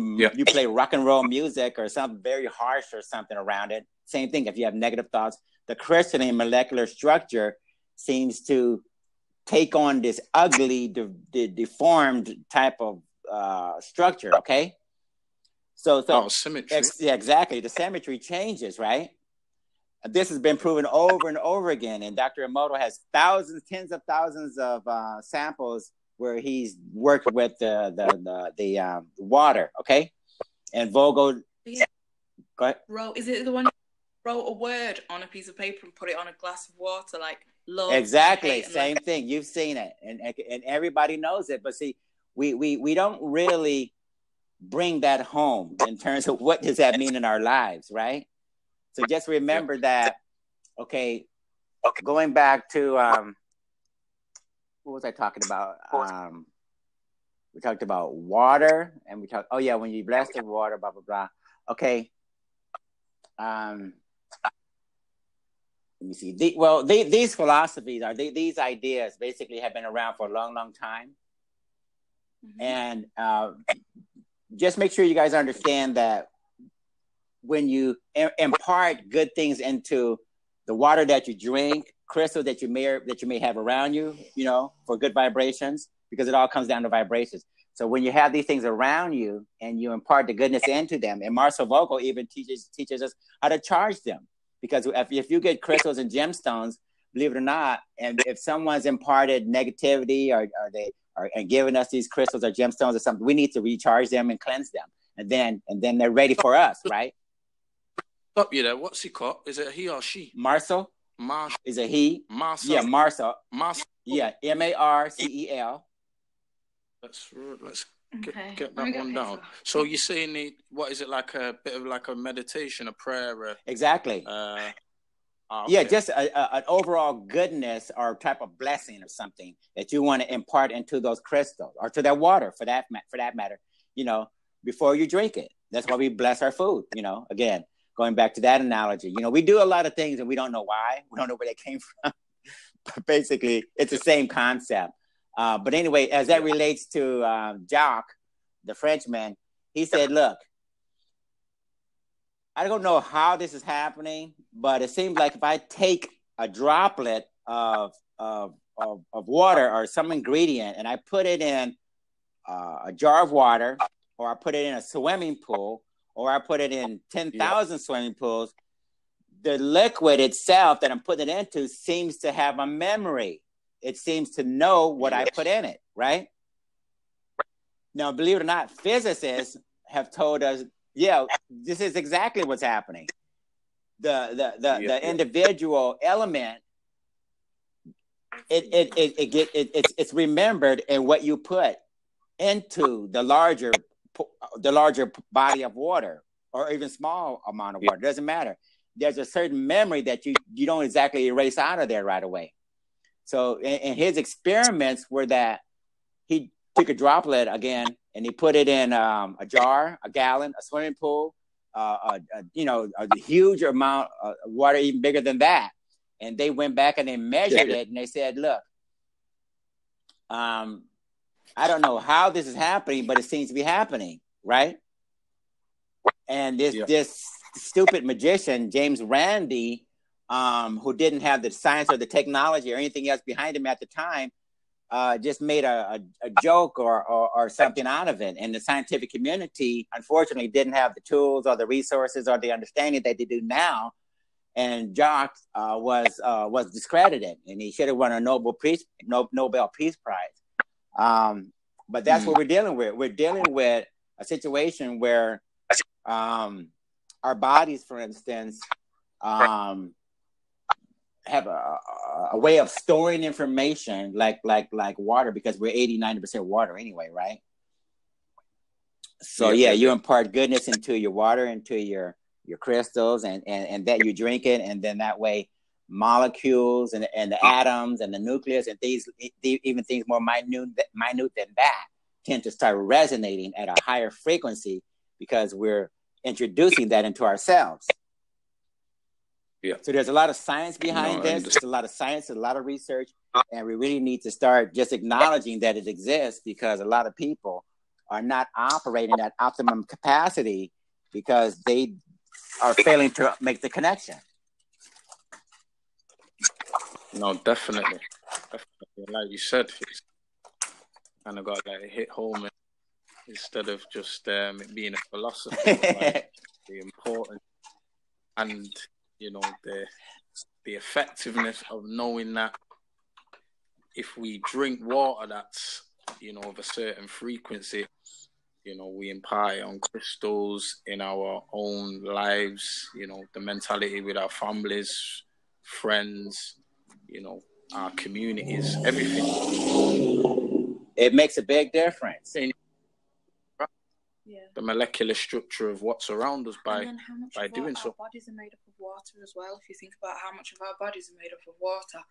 rock and roll music or something very harsh or something around it. Same thing. If you have negative thoughts, the crystalline molecular structure seems to take on this ugly, deformed type of structure. Okay. So symmetry. Exactly. The symmetry changes, right? This has been proven over and over again. And Dr. Emoto has tens of thousands of samples where he's worked with the water, okay? And Vogel, go ahead. Is it the one who wrote a word on a piece of paper and put it on a glass of water, like love? Exactly, same thing. You've seen it, and everybody knows it. But see, we don't really bring that home in terms of what does that mean in our lives, right? So just remember that. Okay, going back to what was I talking about? We talked about water, and we talked. Oh yeah, when you bless the water, blah blah blah. Okay. Let me see. These philosophies these ideas basically have been around for a long, long time, and just make sure you guys understand that when you impart good things into the water that you drink, crystals that you may have around you, for good vibrations, because it all comes down to vibrations. So when you have these things around you and you impart the goodness into them, and Marcel Vogel even teaches us how to charge them, because if you get crystals and gemstones, believe it or not, and if someone's imparted negativity or they are giving us these crystals or gemstones or something, we need to recharge them and cleanse them, and then they're ready for us, right? Stop you there. What's he called? Is it a he or she? Marcel. Is a he. Marcel. Yeah, Marcel. Yeah, Marcel. Let's get that one down. So you're saying what is it, like a bit of like a meditation, a prayer? Exactly. Okay. Yeah, just an overall goodness or type of blessing or something that you want to impart into those crystals or to that water, for that matter. Before you drink it. That's why we bless our food. Again, going back to that analogy. We do a lot of things and we don't know why. We don't know where they came from. But basically, it's the same concept. But anyway, as that relates to Jacques, the Frenchman, he said, look, I don't know how this is happening, but it seems like if I take a droplet of water or some ingredient and I put it in a jar of water, or I put it in a swimming pool, or I put it in 10,000 swimming pools, the liquid itself that I'm putting it into seems to have a memory. It seems to know what I put in it, right? Now, believe it or not, physicists have told us, this is exactly what's happening. The individual element, it's remembered in what you put into the larger body of water, or even small amount of water. It doesn't matter. There's a certain memory that you don't exactly erase out of there right away. So in his experiments were that he took a droplet again and he put it in a jar, a gallon, a swimming pool, a huge amount of water, even bigger than that. And they went back and they measured it and they said, look, I don't know how this is happening, but it seems to be happening, right? And this stupid magician, James Randi, who didn't have the science or the technology or anything else behind him at the time, just made a joke or something out of it. And the scientific community, unfortunately, didn't have the tools or the resources or the understanding that they do now. And Jacques was discredited, and he should have won a Nobel Peace Prize. But that's what we're dealing with. We're dealing with a situation where our bodies, for instance, have a way of storing information like water, because we're 80-90% water anyway, right? So you impart goodness into your water, into your crystals, and that you drink it, and then that way molecules and the atoms and the nucleus and things, even things more minute than that, tend to start resonating at a higher frequency because we're introducing that into ourselves. So there's a lot of science behind this. There's a lot of science, a lot of research, and we really need to start just acknowledging that it exists, because a lot of people are not operating at optimum capacity because they are failing to make the connection. No, definitely. Like you said, it's kind of got like hit home instead of just it being a philosophy. Like the importance and the effectiveness of knowing that if we drink water that's of a certain frequency, we impart on crystals in our own lives, the mentality with our families, friends, our communities, everything. It makes a big difference. The molecular structure of what's around us by doing so. Our bodies are made up of water as well. If you think about how much of our bodies are made up of water.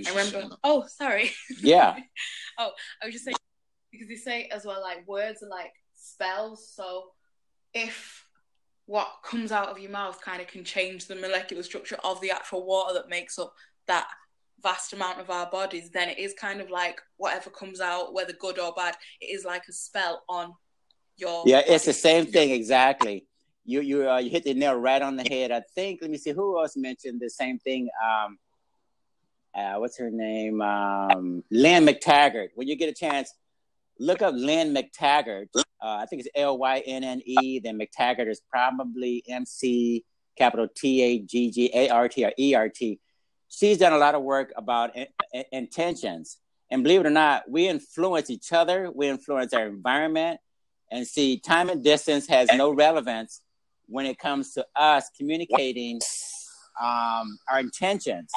I remember. Oh, sorry. Yeah. I was just saying, because they say as well, like words are like spells. So if what comes out of your mouth kind of can change the molecular structure of the actual water that makes up that vast amount of our bodies, then it is kind of like whatever comes out, whether good or bad, it is like a spell on your body. It's the same thing exactly. You hit the nail right on the head. I think, let me see, who else mentioned the same thing? What's her name? Lynn McTaggart. When you get a chance, look up Lynn McTaggart. I think it's Lynne. Then McTaggart is probably MC capital TAGGART or ERT. She's done a lot of work about intentions. And believe it or not, we influence each other. We influence our environment. And see, time and distance has no relevance when it comes to us communicating our intentions.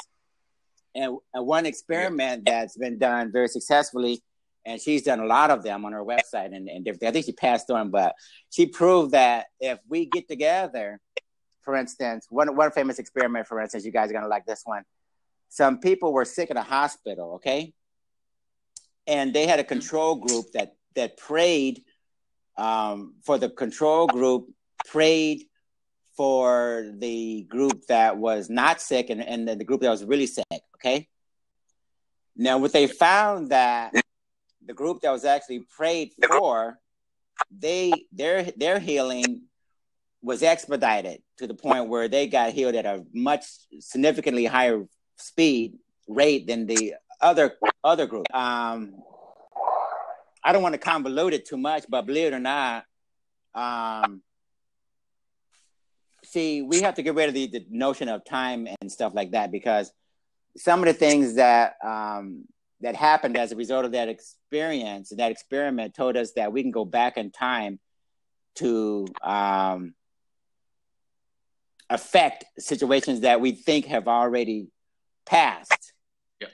And one experiment that's been done very successfully, and she's done a lot of them on her website and different. I think she passed on, but she proved that if we get together, for instance, one famous experiment, for instance, you guys are going to like this one. Some people were sick at a hospital, okay? And they had a control group that prayed for the control group, prayed for the group that was not sick and the group that was really sick, okay? Now, what they found that the group that was actually prayed for, their healing was expedited to the point where they got healed at a much significantly higher rate than the other group. I don't want to convolute it too much, but believe it or not, see, we have to get rid of the notion of time and stuff like that, because some of the things that that happened as a result of that experience, that experiment, told us that we can go back in time to affect situations that we think have already passed. Yeah.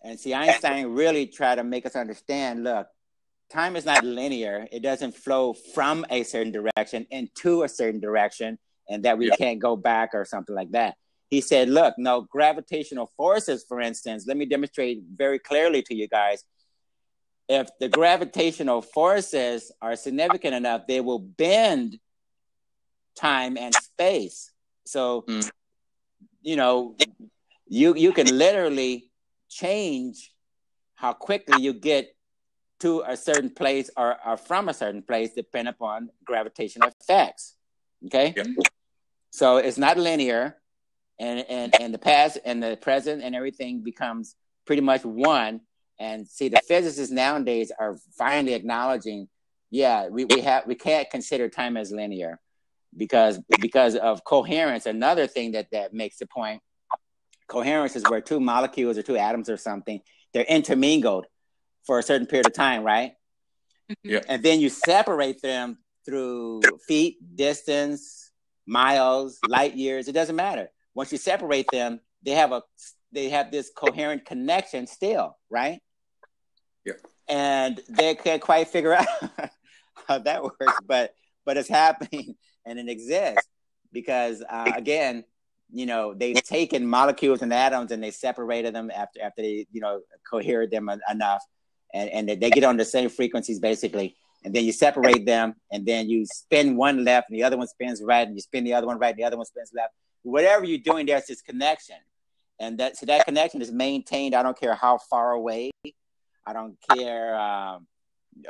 And see, Einstein really tried to make us understand, look, time is not linear. It doesn't flow from a certain direction into a certain direction, and that we can't go back or something like that. He said, look, no, gravitational forces, for instance, let me demonstrate very clearly to you guys. If the gravitational forces are significant enough, they will bend time and space. So, you know, you can literally change how quickly you get to a certain place or from a certain place, depending upon gravitational effects. Okay? Yep. So it's not linear, and the past and the present and everything becomes pretty much one. And see, the physicists nowadays are finally acknowledging, we can't consider time as linear because of coherence. Another thing that makes the point, coherence is where two molecules or two atoms or something, they're intermingled for a certain period of time, right? Yeah. And then you separate them through feet, distance, miles, light years. It doesn't matter. Once you separate them, they have this coherent connection still, right? Yeah. And they can't quite figure out how that works, but it's happening and it exists because again, you know, they've taken molecules and atoms and they separated them after they, you know, cohered them enough, and they get on the same frequencies basically. And then you separate them, and then you spin one left, and the other one spins right, and you spin the other one right, and the other one spins left. Whatever you're doing, there's this connection, and that connection is maintained. I don't care how far away. I don't care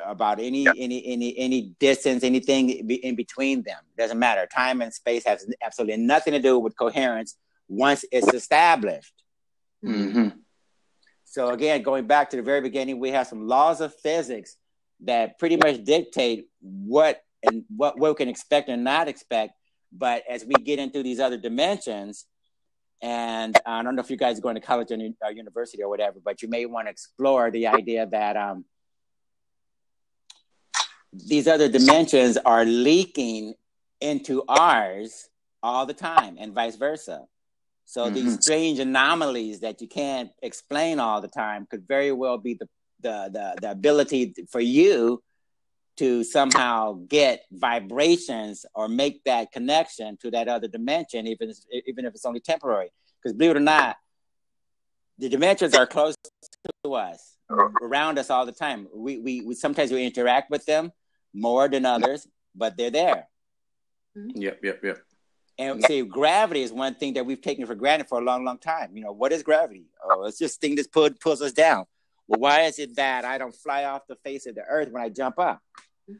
about any distance, anything in between them. It doesn't matter. Time and space has absolutely nothing to do with coherence once it's established. Mm-hmm. So again, going back to the very beginning, we have some laws of physics that pretty much dictate what we can expect and not expect. But as we get into these other dimensions, and I don't know if you guys are going to college or university or whatever, but you may want to explore the idea that these other dimensions are leaking into ours all the time and vice versa. So these strange anomalies that you can't explain all the time could very well be the ability for you to somehow get vibrations or make that connection to that other dimension, even if it's only temporary. Because believe it or not, the dimensions are close to us, around us all the time. We sometimes we interact with them more than others, but they're there. Yep. And see, gravity is one thing that we've taken for granted for a long, long time. You know, what is gravity? Oh, it's just a thing that pulls us down. Well, why is it that I don't fly off the face of the earth when I jump up?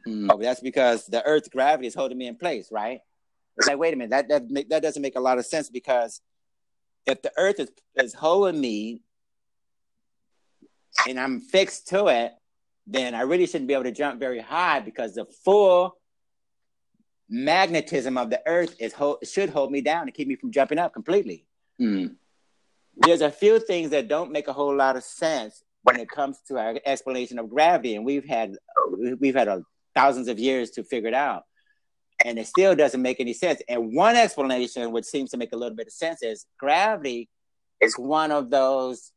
Oh, that's because the Earth's gravity is holding me in place, right? It's like, wait a minute, that doesn't make a lot of sense, because if the Earth is holding me and I'm fixed to it, then I really shouldn't be able to jump very high, because the full magnetism of the Earth should hold me down and keep me from jumping up completely. There's a few things that don't make a whole lot of sense when it comes to our explanation of gravity, and we've had thousands of years to figure it out, and it still doesn't make any sense. And one explanation, which seems to make a little bit of sense, is gravity is one of those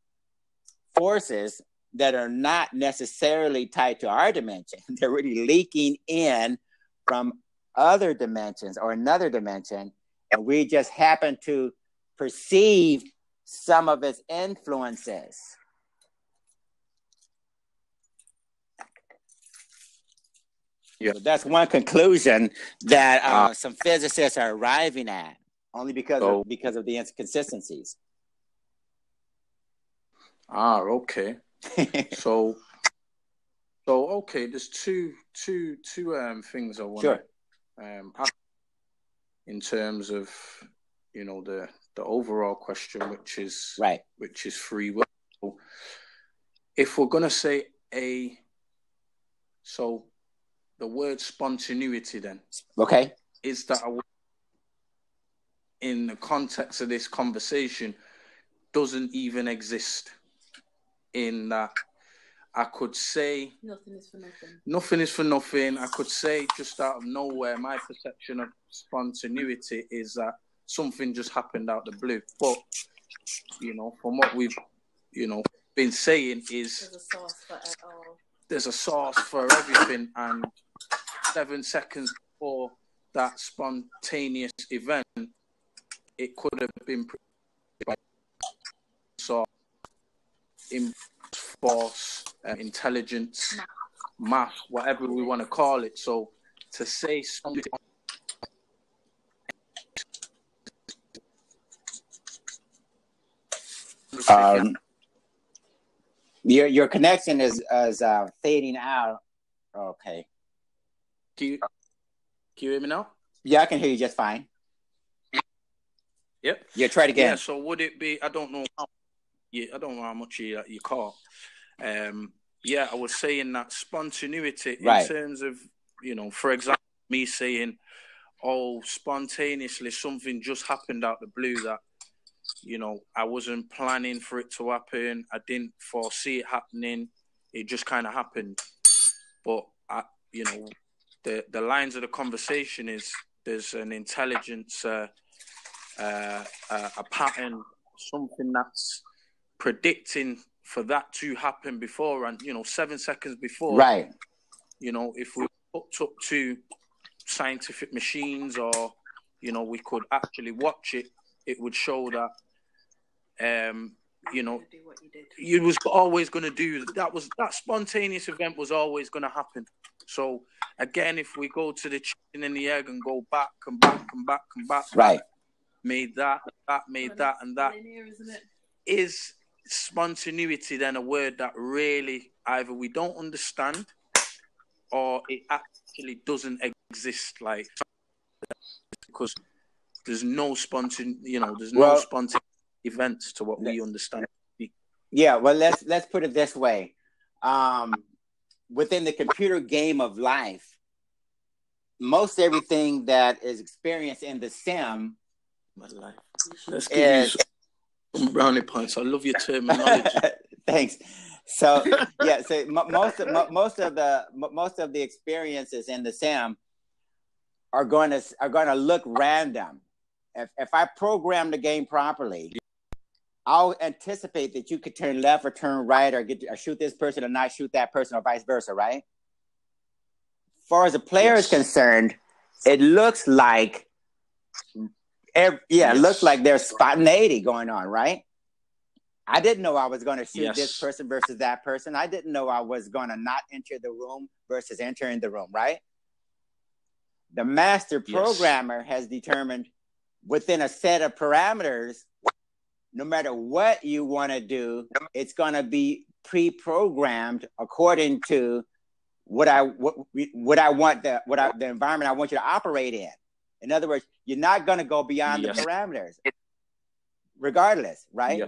forces that are not necessarily tied to our dimension. They're really leaking in from other dimensions or another dimension, and we just happen to perceive some of its influences. So that's one conclusion that some physicists are arriving at, only because of the inconsistencies. Okay. so okay, there's two things I want to in terms of the overall question, which is free will. So if we're gonna say so the word spontaneity then is that in the context of this conversation doesn't even exist, in that I could say nothing is for nothing. Nothing is for nothing. I could say just out of nowhere, my perception of spontaneity is that something just happened out the blue. But, from what we've, been saying is there's a source for everything. And 7 seconds before that spontaneous event, it could have been in force, intelligence, math, whatever we want to call it. So to say something, your connection is fading out. Okay. Can you hear me now? Yeah, I can hear you just fine. Yep. Yeah, try it again. Yeah. So would it be? I don't know how much you caught. I was saying that spontaneity in terms of, for example, me saying, spontaneously something just happened out the blue that, I wasn't planning for it to happen. I didn't foresee it happening. It just kind of happened. But, the lines of the conversation is there's an intelligence, a pattern, something that's predicting for that to happen before, and 7 seconds before, if we hooked up to scientific machines, or we could actually watch it, it would show that you was always going to do that spontaneous event was always going to happen. So again, if we go to the chicken and the egg and go back and back and back and back, made that, and that, is spontaneity then a word that really either we don't understand or it actually doesn't exist, because there's no no spontaneous events to what we understand. Yeah, well, let's put it this way. Within the computer game of life, most everything that is experienced in the sim Let's give you some brownie points. I love your terminology. Thanks. So most of the experiences in the sim are going to look random. If I program the game properly, I'll anticipate that you could turn left or turn right, or shoot this person or not shoot that person, or vice versa, right? As far as the player is concerned, it looks like it looks like there's spontaneity going on, right? I didn't know I was going to shoot this person versus that person. I didn't know I was going to not enter the room versus entering the room, right? The master programmer has determined within a set of parameters, no matter what you want to do, it's going to be pre-programmed according to the environment I want you to operate in. In other words, you're not going to go beyond the parameters, regardless, right? Yeah.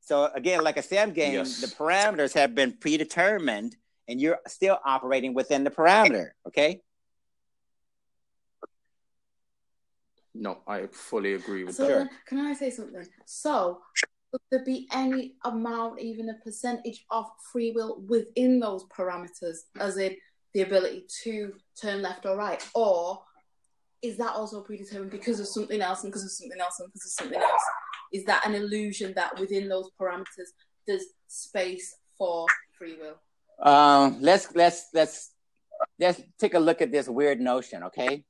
So again, like a sim game, the parameters have been predetermined, and you're still operating within the parameter. Okay. No, I fully agree with that. Then, can I say something? So, would there be any amount, even a percentage of free will within those parameters, as in the ability to turn left or right? Or is that also predetermined because of something else and because of something else and because of something else? Is that an illusion that within those parameters there's space for free will? Let's take a look at this weird notion, okay?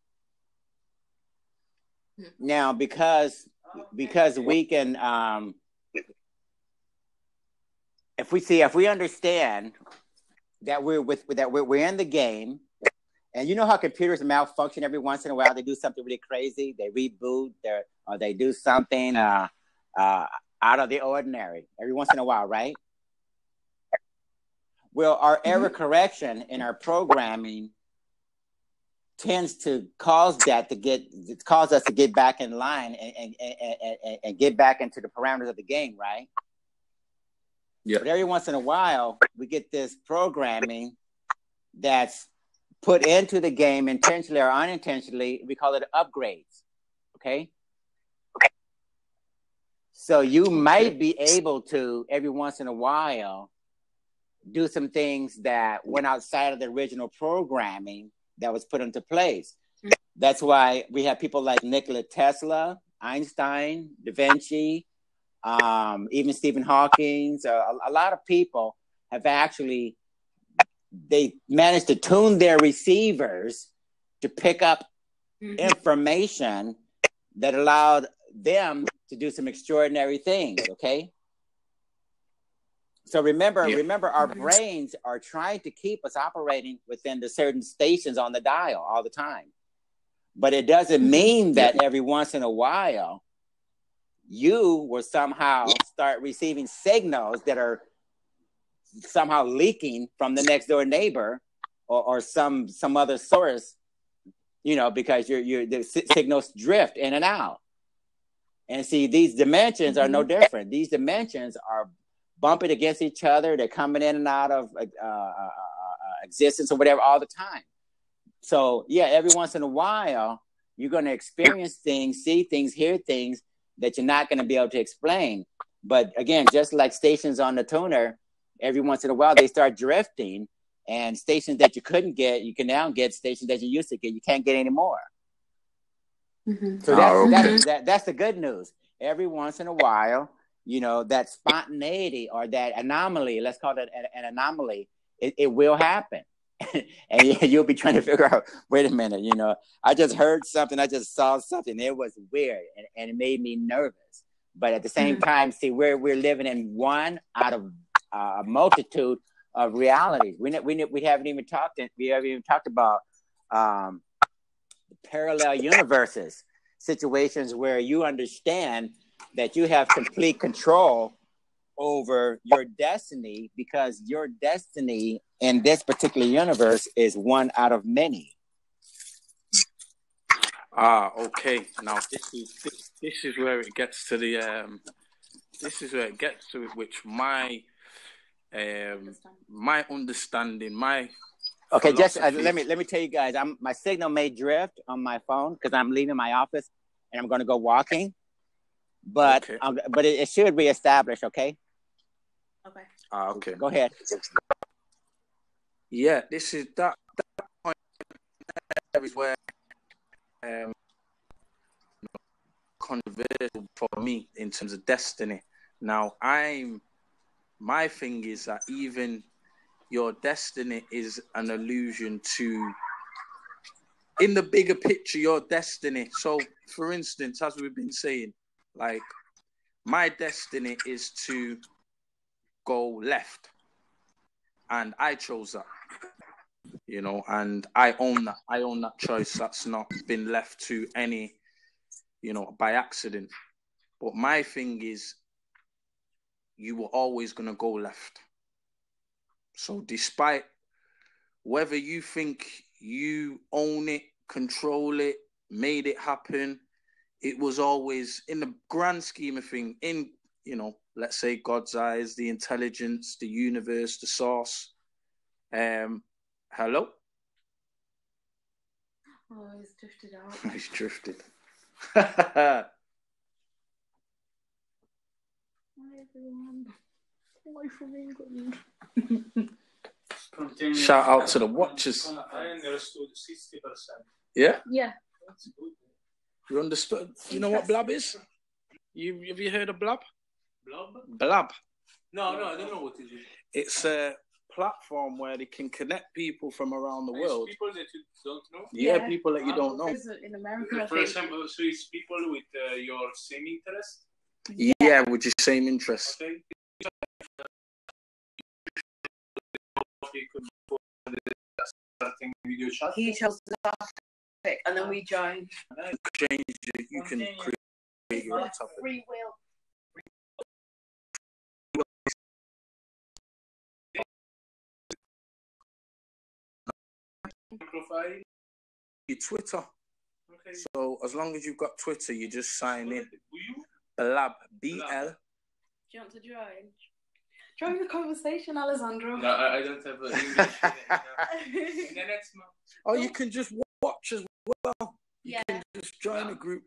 Now, because we can, if we understand that we're in the game, And you know how computers malfunction every once in a while? They do something really crazy. They reboot, or they do something out of the ordinary every once in a while, right? Well, our error correction in our programming tends to cause us to get back in line and get back into the parameters of the game, right? Yeah. But every once in a while, we get this programming that's put into the game intentionally or unintentionally. We call it upgrades. Okay. So you might be able to, every once in a while, do some things that went outside of the original programming that was put into place. That's why we have people like Nikola Tesla, Einstein, Da Vinci, even Stephen Hawking. A lot of people have actually, they managed to tune their receivers to pick up information that allowed them to do some extraordinary things, okay? So remember, our brains are trying to keep us operating within the certain stations on the dial all the time. But it doesn't mean that every once in a while, you will somehow start receiving signals that are somehow leaking from the next door neighbor or some other source, because the signals drift in and out. And see, these dimensions are no different. These dimensions are bumping against each other. They're coming in and out of existence or whatever all the time. So, every once in a while, you're going to experience things, see things, hear things that you're not going to be able to explain. But again, just like stations on the tuner, every once in a while, they start drifting. And stations that you couldn't get, you can now get. Stations that you used to get, you can't get anymore. So that's the good news. Every once in a while, that spontaneity or that anomaly, let's call it an anomaly, it will happen. And you'll be trying to figure out, wait a minute, I just heard something, I just saw something. It was weird and it made me nervous. But at the same time, see, we're living in one out of a multitude of realities. We haven't even talked about parallel universes, situations where you understand that you have complete control over your destiny because your destiny in this particular universe is one out of many. Okay. Now this is where it gets to which my understanding, okay, just let me tell you guys, my signal may drift on my phone because I'm leaving my office and I'm going to go walking, but it should reestablish. Okay. Okay. Okay. Go ahead. Yeah, this is that point is where controversial for me in terms of destiny. Now, my thing is that even your destiny is an allusion to, in the bigger picture, your destiny. So, for instance, as we've been saying, like, my destiny is to go left. And I chose that, and I own that. I own that choice. That's not been left to any, by accident. But my thing is, you were always going to go left. So despite whether you think you own it, control it, made it happen, it was always, in the grand scheme of things, in, let's say God's eyes, the intelligence, the universe, the source. Hello? Oh, he's drifted out. He's drifted. Hi, everyone. Hi from England. Shout out to the watchers. I understood 60%. Yeah? Yeah. That's good. You understood? You know what blab is? Have you heard of blab? Blab. No, I don't know what it is. It's a platform where they can connect people from around the world. People that you don't know? Yeah, people that you don't know. In America, for example, so it's people with your same interest? Yeah, with your same interest. Okay. starting video chat. He chose the topic, and then we joined. Change it. You can create your own topic. Free will. Profile. Your Twitter. Okay. So as long as you've got Twitter, you just sign in. Blab. BL. Do you want to join? Join the conversation, Alessandro. No, I don't have English. Oh, you can just watch as well. Yeah. You can just join a group.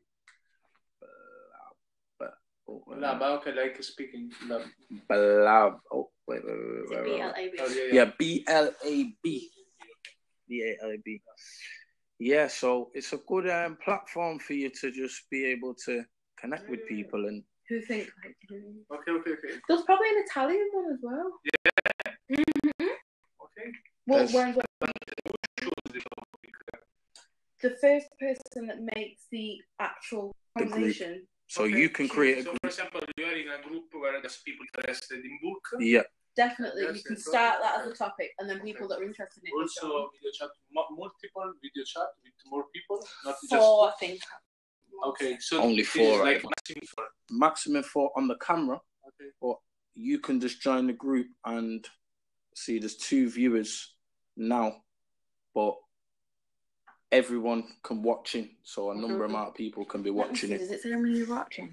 Blab, okay, like speaking. Blab. Oh, wait. B-L-A-B. Yeah, BLAB. BALB. Yeah, so it's a good platform for you to just be able to connect with people and Who think like him. Okay. There's probably an Italian one as well. Yeah. Mm-hmm. Okay. The first person that makes the actual conversation. So you can create a group. So, for example, you are in a group where there's people interested in book. Yeah. Definitely, you can start that as a topic, and then people that are interested in it. Also, video chat, multiple video chat with more people, not just four, I think. Okay, so only four. Like maximum four. Maximum 4 on the camera. Okay. But you can just join the group and see there's 2 viewers now, but everyone can watch it. So a number amount of people can be watching it. Does it say how many you're watching?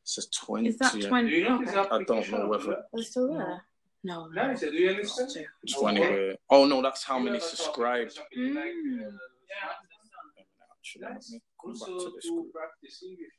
It says 20. Is that 20? Do you know Okay. I don't know whether. Are they still there? No. Nanny said, do you understand? 20. Oh no, that's how many subscribed. Mm. Actually, let me come back Also, to this to group. practice English.